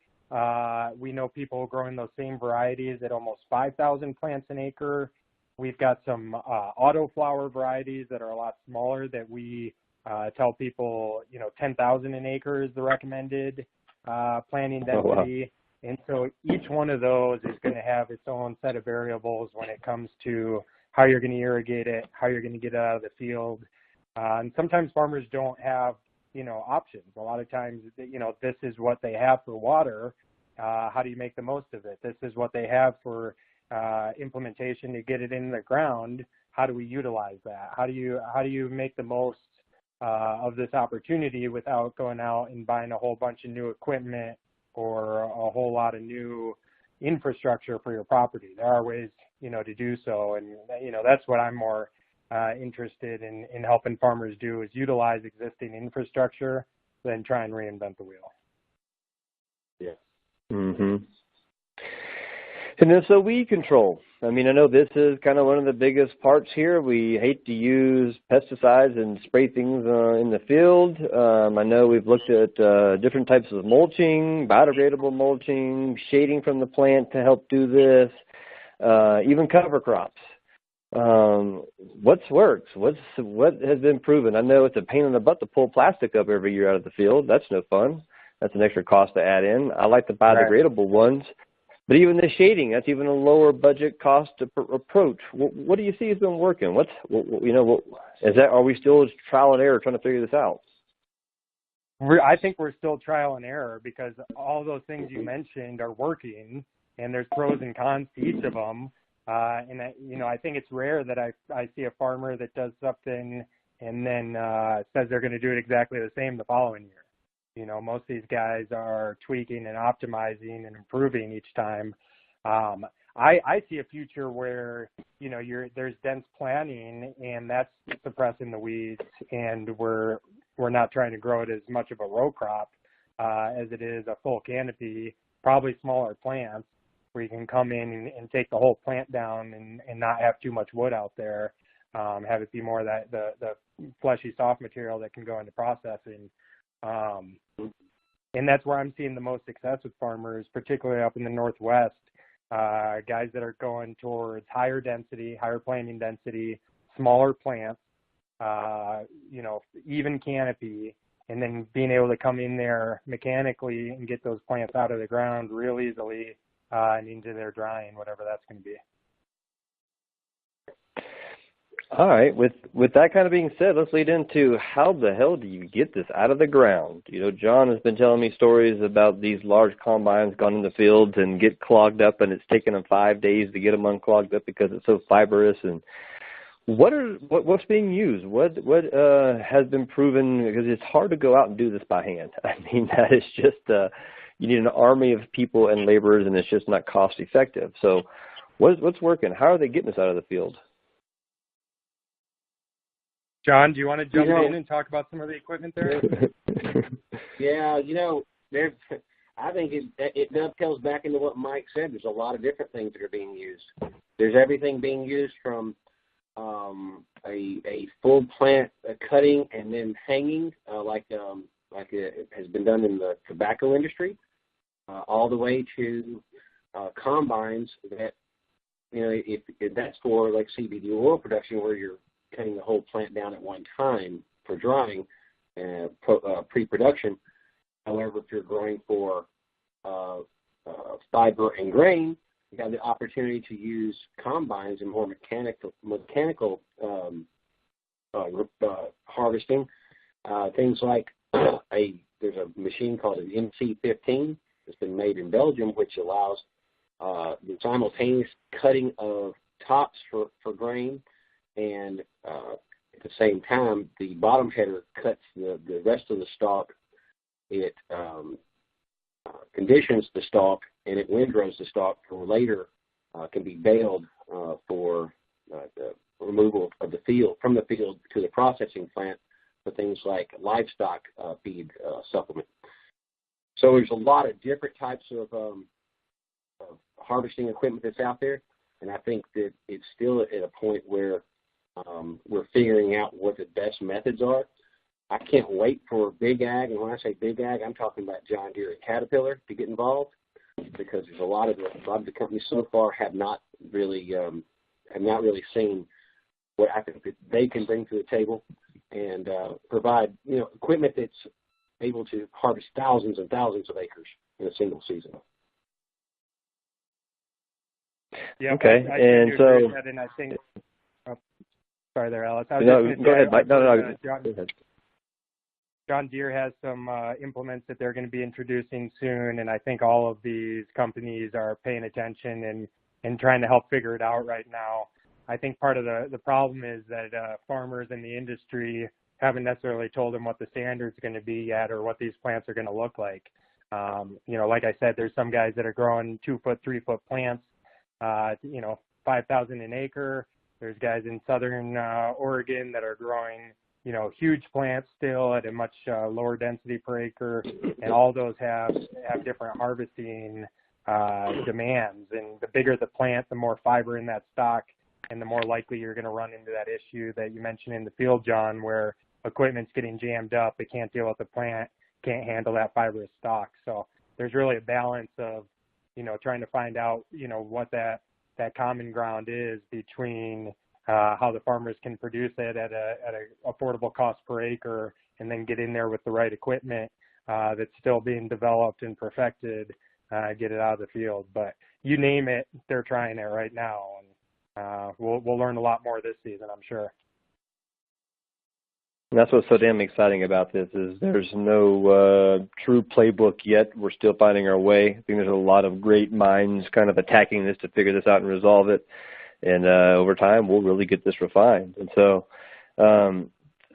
[SPEAKER 2] We know people growing those same varieties at almost 5,000 plants an acre. We've got some autoflower varieties that are a lot smaller that we tell people, 10,000 an acre is the recommended planting density.
[SPEAKER 1] Oh, wow.
[SPEAKER 2] And so each one of those is going to have its own set of variables when it comes to how you're going to irrigate it, how you're going to get it out of the field. And sometimes farmers don't have, options. A lot of times, this is what they have for water. How do you make the most of it? This is what they have for implementation to get it in the ground. How do we utilize that? How do you make the most of this opportunity without going out and buying a whole bunch of new equipment or a whole lot of new infrastructure for your property? There are ways, to do so. And, that's what I'm more interested in helping farmers do, is utilize existing infrastructure than try and reinvent the wheel.
[SPEAKER 3] Yeah.
[SPEAKER 1] Mm-hmm. And then so weed control. I mean, I know this is kind of one of the biggest parts here. We hate to use pesticides and spray things in the field. I know we've looked at different types of mulching, biodegradable mulching, shading from the plant to help do this, even cover crops. What works? What has been proven? I know it's a pain in the butt to pull plastic up every year out of the field. That's no fun. That's an extra cost to add in. I like the biodegradable ones. But even the shading, that's even a lower budget cost approach. What do you see has been working? Are we still trial and error trying to figure this out?
[SPEAKER 2] I think we're still trial and error because all those things you mentioned are working, and there's pros and cons to each of them. I think it's rare that I see a farmer that does something and then says they're going to do it exactly the same the following year. Most of these guys are tweaking and optimizing and improving each time. I see a future where, there's dense planting and that's suppressing the weeds, and we're not trying to grow it as much of a row crop as it is a full canopy, probably smaller plants where you can come in and take the whole plant down and not have too much wood out there, have it be more of that the fleshy soft material that can go into processing. And that's where I'm seeing the most success with farmers, particularly up in the Northwest. Guys that are going towards higher density, higher planting density, smaller plants, even canopy, and then being able to come in there mechanically and get those plants out of the ground real easily and into their drying, whatever that's going to be.
[SPEAKER 1] All right. With that kind of being said, let's lead into how the hell do you get this out of the ground? John has been telling me stories about these large combines gone in the fields and get clogged up, and it's taken them 5 days to get them unclogged up because it's so fibrous. And what's being used? What has been proven? Because it's hard to go out and do this by hand. I mean, that is just you need an army of people and laborers, and it's just not cost effective. So, what's working? How are they getting this out of the field?
[SPEAKER 2] John, do you want to jump in and talk about some of the equipment there?
[SPEAKER 3] Yeah, I think it dovetails back into what Mike said. There's a lot of different things that are being used. There's everything being used from a full plant cutting and then hanging, like it has been done in the tobacco industry, all the way to combines that, if that's for like CBD oil production, where you're cutting the whole plant down at one time for drying, pre-production. However, if you're growing for fiber and grain, you have the opportunity to use combines and more mechanical harvesting. Things like there's a machine called an MC15 that's been made in Belgium, which allows the simultaneous cutting of tops for grain, and at the same time, the bottom header cuts the rest of the stalk. It conditions the stalk, and it windrows the stalk for later can be baled for the removal of the field, from the field to the processing plant for things like livestock feed supplement. So there's a lot of different types of harvesting equipment that's out there, and I think that it's still at a point where we're figuring out what the best methods are. I can't wait for Big Ag, and when I say Big Ag, I'm talking about John Deere and Caterpillar to get involved, because there's a lot of the companies so far have not really seen what I think that they can bring to the table and provide equipment that's able to harvest thousands and thousands of acres in a single season.
[SPEAKER 2] Yeah.
[SPEAKER 1] Okay,
[SPEAKER 2] and I think. Sorry there, Alice.
[SPEAKER 1] Go ahead, Mike. No. Go ahead.
[SPEAKER 2] John Deere has some implements that they're going to be introducing soon, and I think all of these companies are paying attention and trying to help figure it out right now. I think part of the problem is that farmers in the industry haven't necessarily told them what the standard's going to be yet, or what these plants are going to look like. Like I said, there's some guys that are growing 2-foot, 3-foot plants, 5,000 an acre. There's guys in southern Oregon that are growing, huge plants still at a much lower density per acre, and all those have different harvesting demands. And the bigger the plant, the more fiber in that stock, and the more likely you're going to run into that issue that you mentioned in the field, John, where equipment's getting jammed up, it can't deal with the plant, can't handle that fibrous stock. So there's really a balance of, trying to find out, what that common ground is between how the farmers can produce it at a affordable cost per acre, and then get in there with the right equipment that's still being developed and perfected, get it out of the field. But you name it, they're trying it right now, and we'll learn a lot more this season, I'm sure.
[SPEAKER 1] And that's what's so damn exciting about this, is there's no true playbook yet. We're still finding our way. I think there's a lot of great minds kind of attacking this to figure this out and resolve it. And over time, we'll really get this refined. And so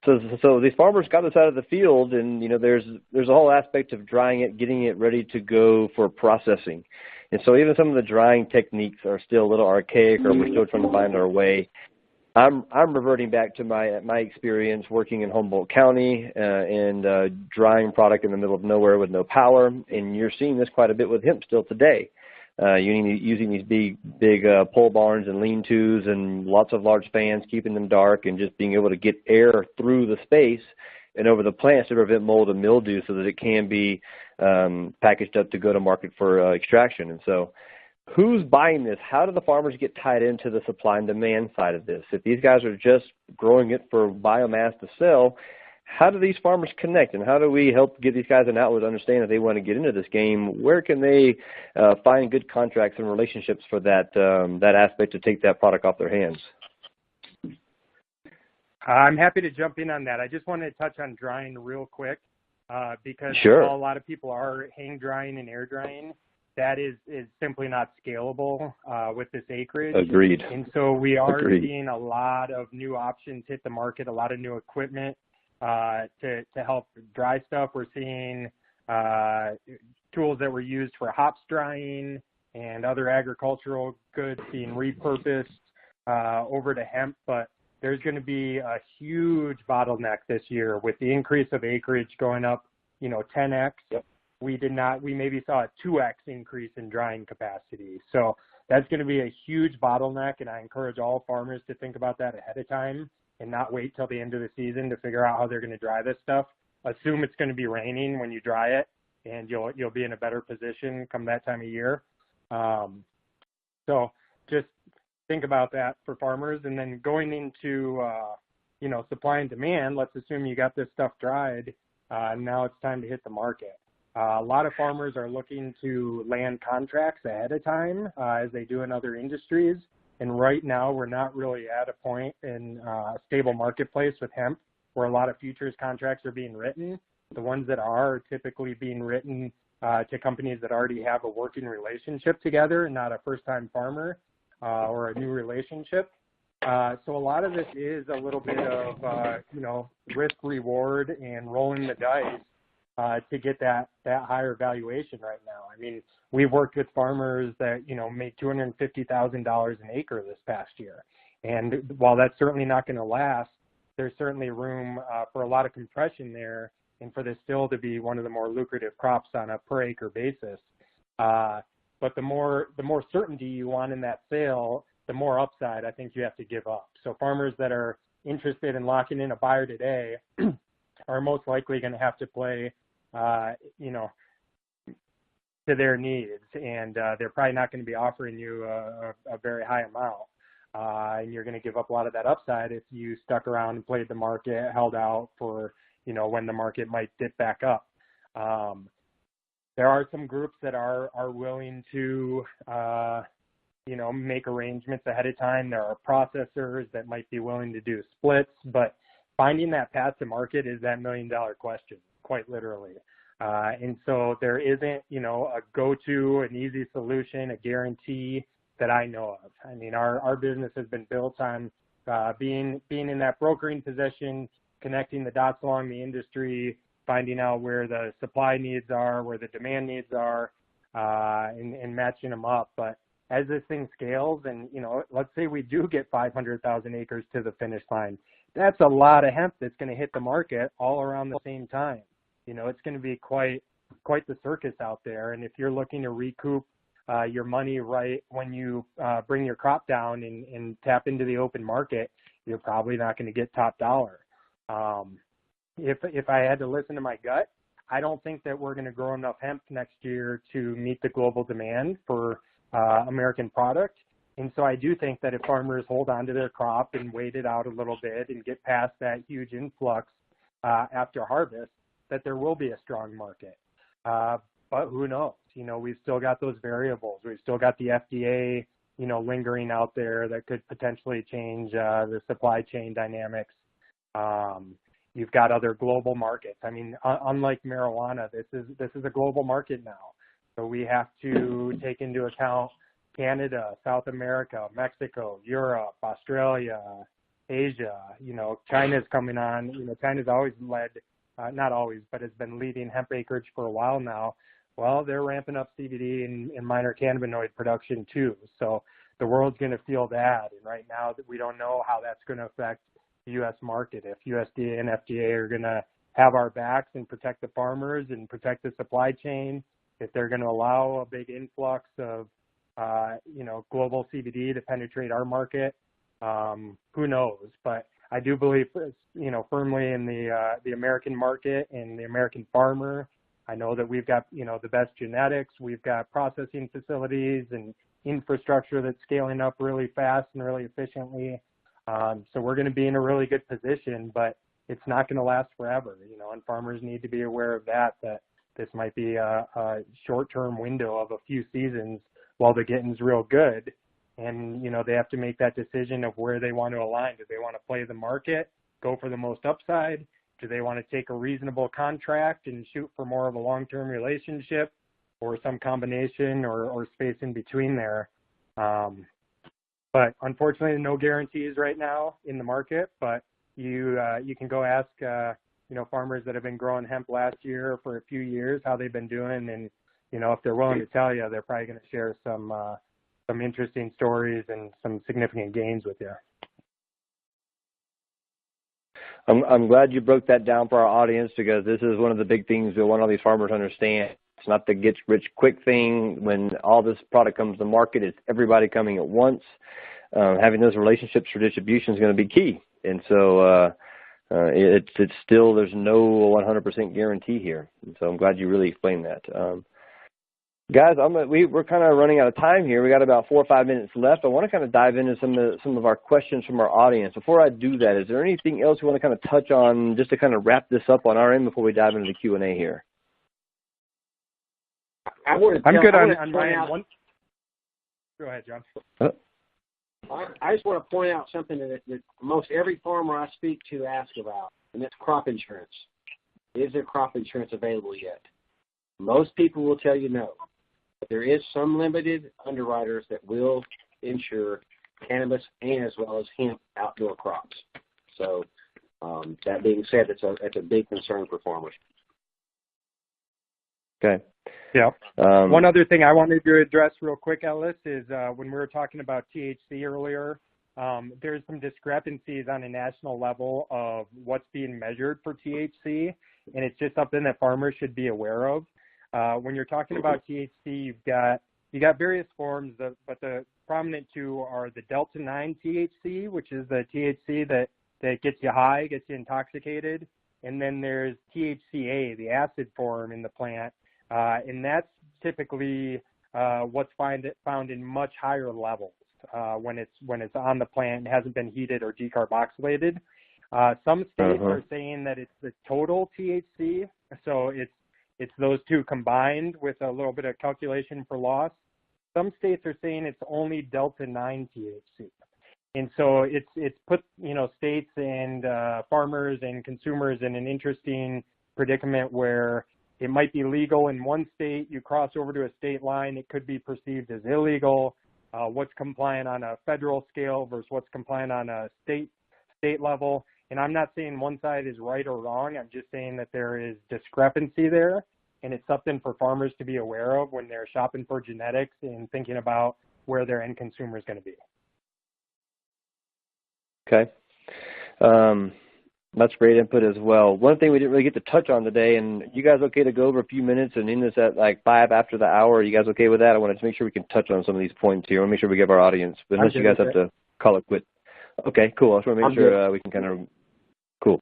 [SPEAKER 1] these farmers got this out of the field, and there's a whole aspect of drying it, getting it ready to go for processing. And so even some of the drying techniques are still a little archaic, or we're still trying to find our way. I'm reverting back to my experience working in Humboldt County and drying product in the middle of nowhere with no power, and you're seeing this quite a bit with hemp still today. Using these big pole barns and lean-tos and lots of large fans, keeping them dark, and just being able to get air through the space and over the plants to prevent mold and mildew, so that it can be packaged up to go to market for extraction. And so, who's buying this? How do the farmers get tied into the supply and demand side of this? If these guys are just growing it for biomass to sell, how do these farmers connect, and how do we help give these guys an outlet to understand if they want to get into this game? Where can they find good contracts and relationships for that aspect to take that product off their hands?
[SPEAKER 2] I'm happy to jump in on that. I just wanted to touch on drying real quick because
[SPEAKER 1] Sure.
[SPEAKER 2] while a lot of people are hang drying and air drying, that is simply not scalable with this acreage.
[SPEAKER 1] Agreed.
[SPEAKER 2] And so we are seeing a lot of new options hit the market, a lot of new equipment to help dry stuff. We're seeing tools that were used for hops drying and other agricultural goods being repurposed over to hemp. But there's going to be a huge bottleneck this year with the increase of acreage going up, 10x.
[SPEAKER 1] Yep.
[SPEAKER 2] We maybe saw a 2x increase in drying capacity. So that's going to be a huge bottleneck, and I encourage all farmers to think about that ahead of time and not wait till the end of the season to figure out how they're going to dry this stuff. Assume it's going to be raining when you dry it, and you'll be in a better position come that time of year. So just think about that for farmers. And then going into, supply and demand, let's assume you got this stuff dried. Now it's time to hit the market. A lot of farmers are looking to land contracts ahead of time as they do in other industries. And right now, we're not really at a point in a stable marketplace with hemp where a lot of futures contracts are being written. The ones that are typically being written to companies that already have a working relationship together, not a first-time farmer or a new relationship. So a lot of this is a little bit of, risk-reward and rolling the dice to get that higher valuation right now. I mean, we've worked with farmers that, made $250,000 an acre this past year. And while that's certainly not going to last, there's certainly room for a lot of compression there and for this still to be one of the more lucrative crops on a per acre basis. But the more certainty you want in that sale, the more upside I think you have to give up. So farmers that are interested in locking in a buyer today are most likely going to have to play to their needs, and they're probably not going to be offering you a very high amount, and you're going to give up a lot of that upside if you stuck around and played the market, held out for when the market might dip back up. There are some groups that are willing to make arrangements ahead of time. There are processors that might be willing to do splits, but finding that path to market is that $1 million question, quite literally. And so there isn't, a go-to, an easy solution, a guarantee that I know of. I mean, our business has been built on being in that brokering position, connecting the dots along the industry, finding out where the supply needs are, where the demand needs are, and matching them up. But as this thing scales and, let's say we do get 500,000 acres to the finish line, that's a lot of hemp that's going to hit the market all around the same time. It's going to be quite the circus out there. And if you're looking to recoup your money right when you bring your crop down and tap into the open market, you're probably not going to get top dollar. If I had to listen to my gut, I don't think that we're going to grow enough hemp next year to meet the global demand for American product. And so I do think that if farmers hold on to their crop and wait it out a little bit and get past that huge influx after harvest, that there will be a strong market. But who knows? We've still got those variables. We've still got the FDA, lingering out there that could potentially change the supply chain dynamics. You've got other global markets. I mean, unlike marijuana, this is a global market now. So we have to take into account Canada, South America, Mexico, Europe, Australia, Asia. China's coming on. China's always led, not always, but has been leading hemp acreage for a while now. well, they're ramping up CBD and minor cannabinoid production too. So the world's going to feel that. And right now we don't know how that's going to affect the U.S. market. If USDA and FDA are going to have our backs and protect the farmers and protect the supply chain, if they're going to allow a big influx of, global CBD to penetrate our market, who knows? But I do believe, firmly in the American market and the American farmer. I know that we've got, the best genetics. We've got processing facilities and infrastructure that's scaling up really fast and really efficiently. So we're going to be in a really good position, but it's not going to last forever, and farmers need to be aware of that this might be a short-term window of a few seasons while the getting's real good. And, they have to make that decision of where they want to align. Do they want to play the market, go for the most upside? Do they want to take a reasonable contract and shoot for more of a long-term relationship, or some combination or space in between there? But unfortunately, no guarantees right now in the market, but you can go ask, farmers that have been growing hemp last year for a few years, how they've been doing. And, if they're willing to tell you, they're probably going to share some interesting stories and some significant gains with you.
[SPEAKER 1] I'm glad you broke that down for our audience, because this is one of the big things we want all these farmers to understand. It's not the get-rich-quick thing. When all this product comes to market, it's everybody coming at once. Having those relationships for distribution is going to be key. And so it's still, there's no 100% guarantee here. And so I'm glad you really explained that. Guys, we're kind of running out of time here. We got about 4 or 5 minutes left. I want to kind of dive into some of our questions from our audience. Before I do that, is there anything else you want to kind of touch on just to kind of wrap this up on our end before we dive into the Q&A here?
[SPEAKER 2] I'm good on my one. Go ahead, John.
[SPEAKER 3] I just want to point out something that most every farmer I speak to asks about, and that's crop insurance. Is there crop insurance available yet? Most people will tell you no. But there is some limited underwriters that will insure cannabis and as well as hemp outdoor crops. So that being said, it's a big concern for farmers.
[SPEAKER 1] Okay.
[SPEAKER 2] Yeah. One other thing I wanted to address real quick, Ellis, is when we were talking about THC earlier, there's some discrepancies on a national level of what's being measured for THC, and it's just something that farmers should be aware of. When you're talking about THC, you got various forms, but the prominent two are the Delta-9 THC, which is the THC that gets you high, gets you intoxicated, and then there's THCA, the acid form in the plant, and that's typically what's found in much higher levels when it's on the plant and hasn't been heated or decarboxylated. Some states are saying that it's the total THC, so it's those two combined with a little bit of calculation for loss. Some states are saying it's only Delta-9 THC. And so it's put, states and farmers and consumers in an interesting predicament where it might be legal in one state. You cross over to a state line, it could be perceived as illegal. What's compliant on a federal scale versus what's compliant on a state level. And I'm not saying one side is right or wrong. I'm just saying that there is discrepancy there, and it's something for farmers to be aware of when they're shopping for genetics and thinking about where their end consumer is going to be.
[SPEAKER 1] Okay. That's great input as well. One thing we didn't really get to touch on today, and you guys okay to go over a few minutes and end this at like 5 after the hour? Are you guys okay with that? I wanted to make sure we can touch on some of these points here. I want to make sure we give our audience, but unless you guys have to call it quit. Okay, cool. I just want to make sure we can kind of, cool.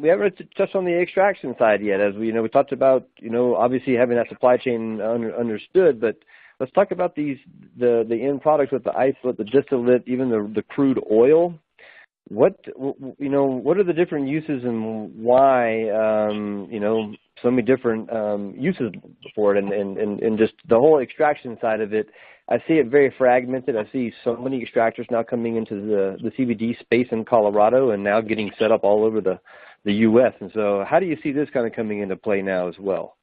[SPEAKER 1] We haven't touched on the extraction side yet, as we talked about, obviously having that supply chain understood, but let's talk about the end products with the isolate, the distillate, even the crude oil. What are the different uses and why, so many different uses for it and just the whole extraction side of it. I see it very fragmented. I see so many extractors now coming into the CBD space in Colorado and now getting set up all over the U.S. And so how do you see this kind of coming into play now as well?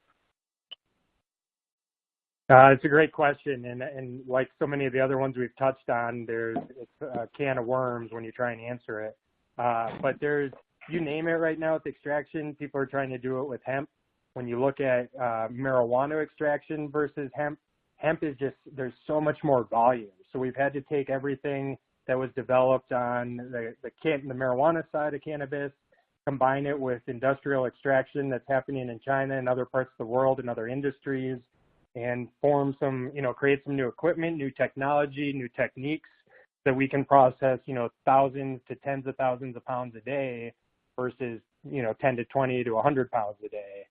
[SPEAKER 2] It's a great question, and like so many of the other ones we've touched on, it's a can of worms when you try and answer it. But you name it right now with extraction. People are trying to do it with hemp. when you look at marijuana extraction versus hemp, hemp is just, there's so much more volume. So we've had to take everything that was developed on the marijuana side of cannabis, combine it with industrial extraction that's happening in China and other parts of the world and other industries, and form some, create some new equipment, new technology, new techniques that we can process, thousands to tens of thousands of pounds a day versus, 10 to 20 to 100 pounds a day.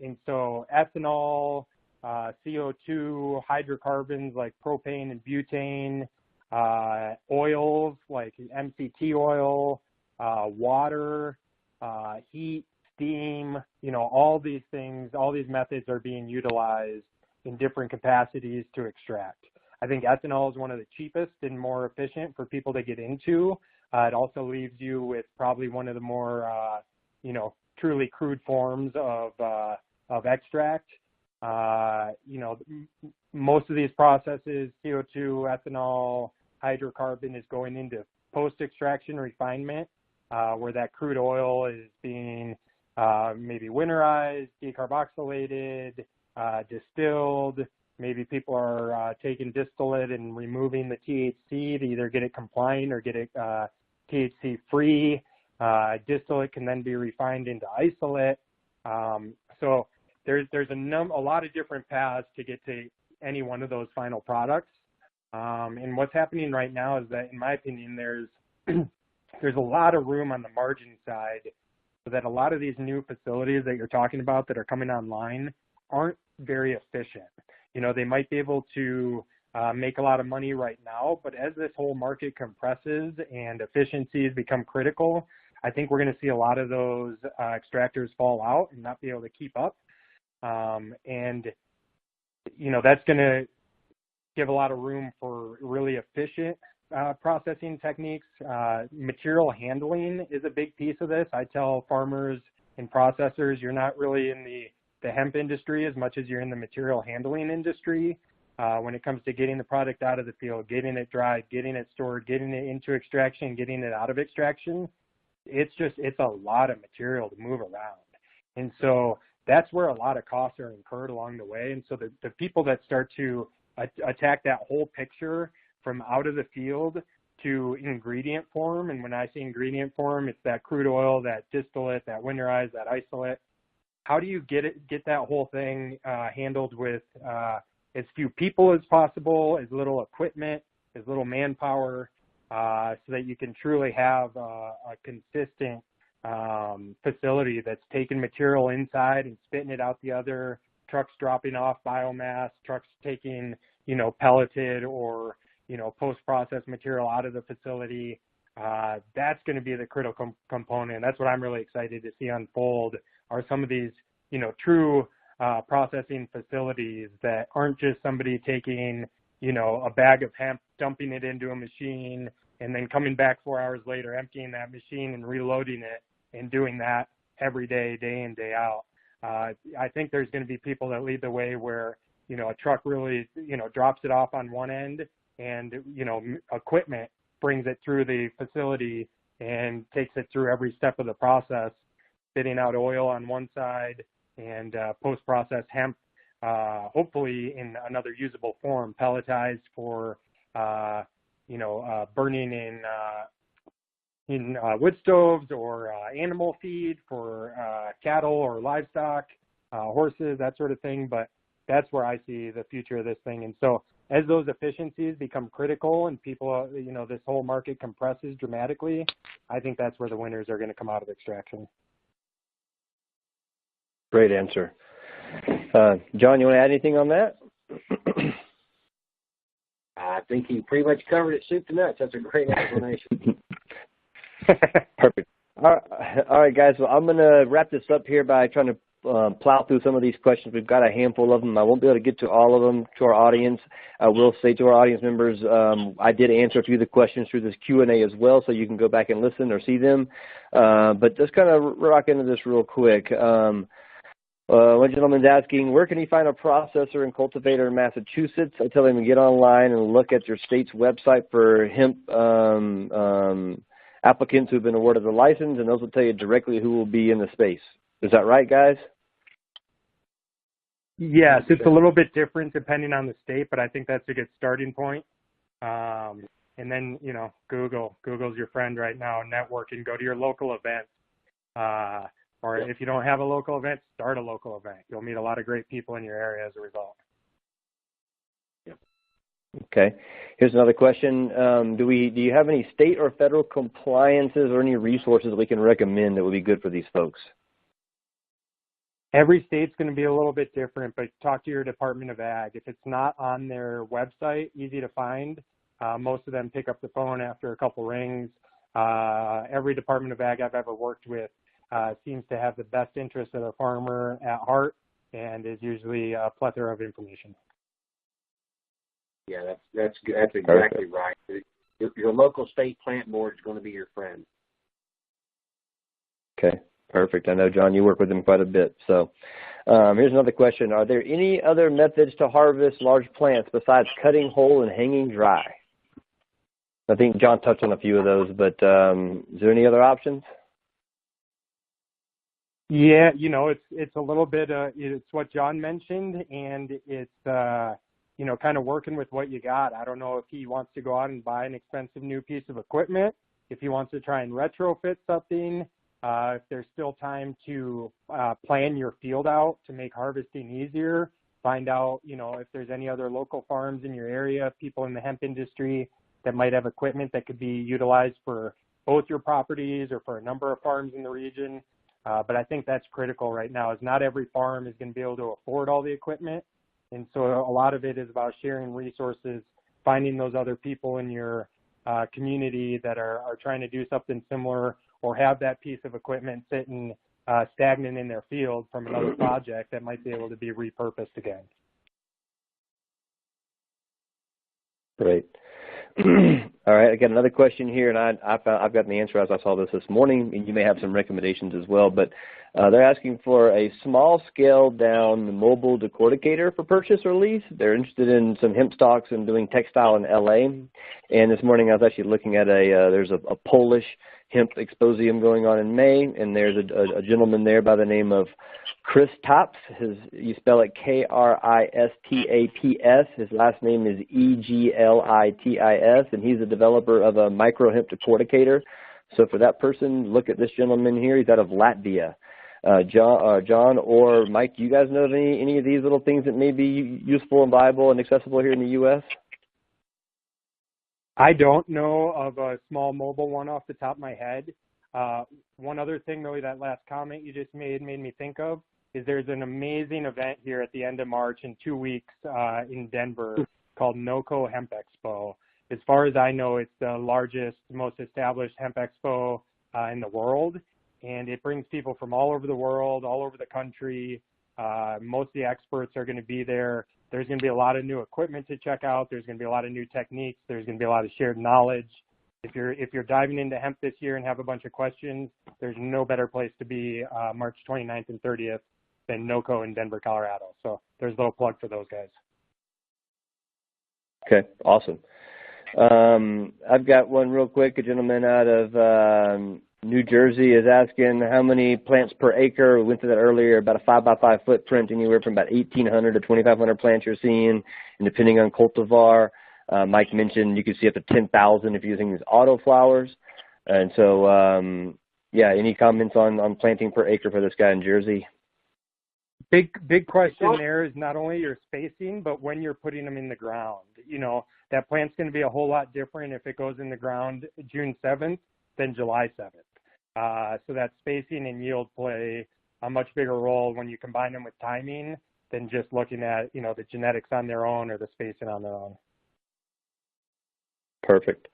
[SPEAKER 2] And so ethanol, CO2, hydrocarbons like propane and butane, oils like MCT oil, water, heat, steam, all these things, all these methods are being utilized in different capacities to extract. I think ethanol is one of the cheapest and more efficient for people to get into. It also leaves you with probably one of the more, truly crude forms of extract. Most of these processes, CO2, ethanol, hydrocarbon, is going into post-extraction refinement, where that crude oil is being maybe winterized, decarboxylated, distilled. Maybe people are taking distillate and removing the THC to either get it compliant or get it THC-free. Distillate can then be refined into isolate. So there's a lot of different paths to get to any one of those final products. And what's happening right now is that, in my opinion, there's a lot of room on the margin side, so that a lot of these new facilities that you're talking about that are coming online aren't very efficient. They might be able to make a lot of money right now, but as this whole market compresses and efficiencies become critical, I think we're going to see a lot of those extractors fall out and not be able to keep up. That's going to give a lot of room for really efficient processing techniques. Material handling is a big piece of this. I tell farmers and processors, you're not really in the hemp industry as much as you're in the material handling industry. When it comes to getting the product out of the field, getting it dried, getting it stored, getting it into extraction, getting it out of extraction, it's a lot of material to move around. And so that's where a lot of costs are incurred along the way. And so the people that start to attack that whole picture from out of the field to ingredient form, and when I say ingredient form, it's that crude oil, that distillate, that winterized, that isolate. How do you get that whole thing handled with as few people as possible, as little equipment, as little manpower, so that you can truly have a consistent facility that's taking material inside and spitting it out the other, trucks dropping off biomass, trucks taking, pelleted or, post-processed material out of the facility. That's going to be the critical component. That's what I'm really excited to see unfold, are some of these, true processing facilities that aren't just somebody taking, a bag of hemp, dumping it into a machine, and then coming back 4 hours later, emptying that machine and reloading it, and doing that every day, day in, day out. I think there's going to be people that lead the way where, a truck really, drops it off on one end, and, equipment brings it through the facility and takes it through every step of the process, spitting out oil on one side and post-processed hemp, hopefully in another usable form, pelletized for, burning in wood stoves or animal feed for cattle or livestock, horses, that sort of thing. But that's where I see the future of this thing. And so as those efficiencies become critical and people, this whole market compresses dramatically, I think that's where the winners are going to come out of extraction.
[SPEAKER 1] Great answer. John, you want to add anything on that?
[SPEAKER 3] I think he pretty much covered it soup to nuts. That's a great explanation.
[SPEAKER 1] Perfect. All right, guys. Well, I'm going to wrap this up here by trying to plow through some of these questions. We've got a handful of them. I won't be able to get to all of them to our audience. I will say to our audience members, I did answer a few of the questions through this Q&A as well, so you can go back and listen or see them. But just kind of rock into this real quick. One gentleman's asking, where can he find a processor and cultivator in Massachusetts? I tell him to get online and look at your state's website for hemp applicants who've been awarded the license, and those will tell you directly who will be in the space. Is that right, guys?
[SPEAKER 2] Yes, it's a little bit different depending on the state, but I think that's a good starting point. And then, Google's your friend right now, networking, go to your local events. Or if you don't have a local event, start a local event. You'll meet a lot of great people in your area as a result.
[SPEAKER 1] Okay. Here's another question. Do you have any state or federal compliances or any resources we can recommend that would be good for these folks?
[SPEAKER 2] Every state's going to be a little bit different, but talk to your Department of Ag. If it's not on their website, easy to find, most of them pick up the phone after a couple rings. Every Department of Ag I've ever worked with seems to have the best interest of the farmer at heart and is usually a plethora of information.
[SPEAKER 3] Yeah, that's exactly right. Your local state plant board is going to be your friend.
[SPEAKER 1] Okay, perfect. I know, John, you work with them quite a bit. So here's another question. Are there any other methods to harvest large plants besides cutting whole and hanging dry? I think John touched on a few of those, but is there any other options?
[SPEAKER 2] Yeah, it's a little bit, it's what John mentioned, and it's, kind of working with what you got. I don't know if he wants to go out and buy an expensive new piece of equipment, if he wants to try and retrofit something, if there's still time to plan your field out to make harvesting easier, find out, if there's any other local farms in your area, people in the hemp industry that might have equipment that could be utilized for both your properties or for a number of farms in the region. But I think that's critical right now, is not every farm is going to be able to afford all the equipment. And so a lot of it is about sharing resources, finding those other people in your community that are trying to do something similar or have that piece of equipment sitting stagnant in their field from another project that might be able to be repurposed again.
[SPEAKER 1] Great. All right, I got another question here, and I've got the answer as I saw this morning, and you may have some recommendations as well, but they're asking for a small scaled down mobile decorticator for purchase or lease. They're interested in some hemp stalks and doing textile in LA. And this morning I was actually looking at there's a Polish hemp exposium going on in May, and there's a gentleman there by the name of Chris Tops. You spell it Kristaps. His last name is Eglitis, and he's a developer of a micro hemp decorticator. So for that person, look at this gentleman here. He's out of Latvia. John or Mike, do you guys know of any of these little things that may be useful and viable and accessible here in the U.S.?
[SPEAKER 2] I don't know of a small mobile one off the top of my head. One other thing, though, that last comment you just made me think of is there's an amazing event here at the end of March in 2 weeks in Denver called NOCO Hemp Expo. As far as I know, it's the largest, most established hemp expo in the world, and it brings people from all over the world, all over the country. Most of the experts are going to be there. There's going to be a lot of new equipment to check out. There's going to be a lot of new techniques. There's going to be a lot of shared knowledge. If you're diving into hemp this year and have a bunch of questions, there's no better place to be March 29th and 30th than NOCO in Denver, Colorado. So there's a little plug for those guys.
[SPEAKER 1] Okay, awesome. I've got one real quick. A gentleman out of New Jersey is asking how many plants per acre. We went through that earlier, about a 5x5 footprint, anywhere from about 1,800 to 2,500 plants you're seeing, and depending on cultivar. Mike mentioned you could see up to 10,000 if you're using these auto flowers. And so, any comments on planting per acre for this guy in Jersey?
[SPEAKER 2] Big question there is not only your spacing, but when you're putting them in the ground. That plant's going to be a whole lot different if it goes in the ground June 7th than July 7th. So that spacing and yield play a much bigger role when you combine them with timing than just looking at, the genetics on their own or the spacing on their own.
[SPEAKER 1] Perfect.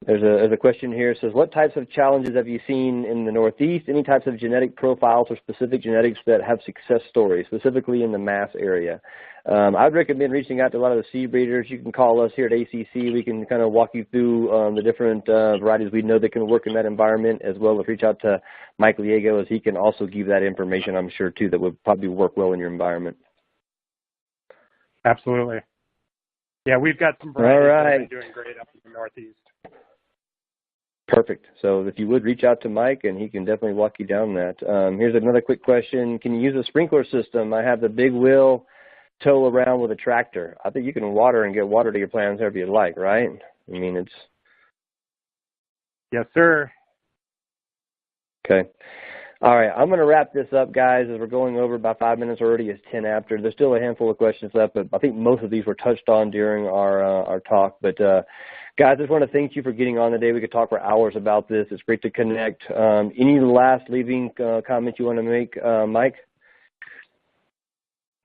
[SPEAKER 1] There's a question here. It says, what types of challenges have you seen in the Northeast? Any types of genetic profiles or specific genetics that have success stories, specifically in the Mass area? I'd recommend reaching out to a lot of the seed breeders. You can call us here at ACC. We can kind of walk you through the different varieties we know that can work in that environment, as well as reach out to Mike Liego, as he can also give that information, I'm sure, too, that would probably work well in your environment.
[SPEAKER 2] Absolutely. Yeah, we've got some varieties that are doing great up in the Northeast.
[SPEAKER 1] Perfect. So if you would reach out to Mike, and he can definitely walk you down that. Here's another quick question. Can you use a sprinkler system? I have the big wheel tow around with a tractor. I think you can water and get water to your plants wherever you like, right? I mean, it's...
[SPEAKER 2] Yes, sir.
[SPEAKER 1] Okay. All right, I'm going to wrap this up, guys, as we're going over about 5 minutes already. It's 10 after. There's still a handful of questions left, but I think most of these were touched on during our talk. But, guys, I just want to thank you for getting on today. We could talk for hours about this. It's great to connect. Any last leaving comments you want to make, Mike?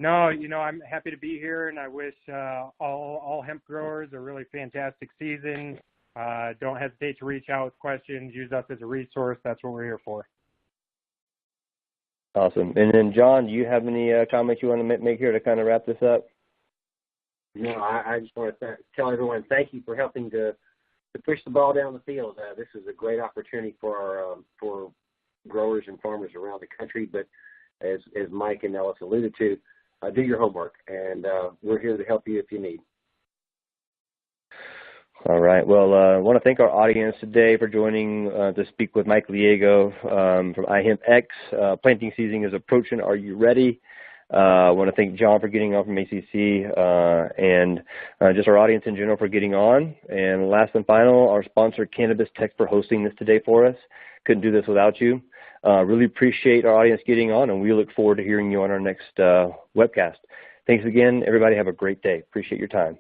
[SPEAKER 2] No, you know, I'm happy to be here, and I wish all hemp growers a really fantastic season. Don't hesitate to reach out with questions. Use us as a resource. That's what we're here for.
[SPEAKER 1] Awesome. And then, John, do you have any comments you want to make here to kind of wrap this up?
[SPEAKER 3] No, I just want to tell everyone thank you for helping to push the ball down the field. This is a great opportunity for growers and farmers around the country. But as Mike and Ellis alluded to, do your homework, and we're here to help you if you need. All right. Well, I want to thank our audience today for joining to speak with Mike Liego from iHempX. Planting season is approaching. Are you ready? I want to thank John for getting on from ACC and just our audience in general for getting on. And last and final, our sponsor, Cannabis Tech, for hosting this today for us. Couldn't do this without you. Really appreciate our audience getting on, and we look forward to hearing you on our next webcast. Thanks again, everybody. Have a great day. Appreciate your time.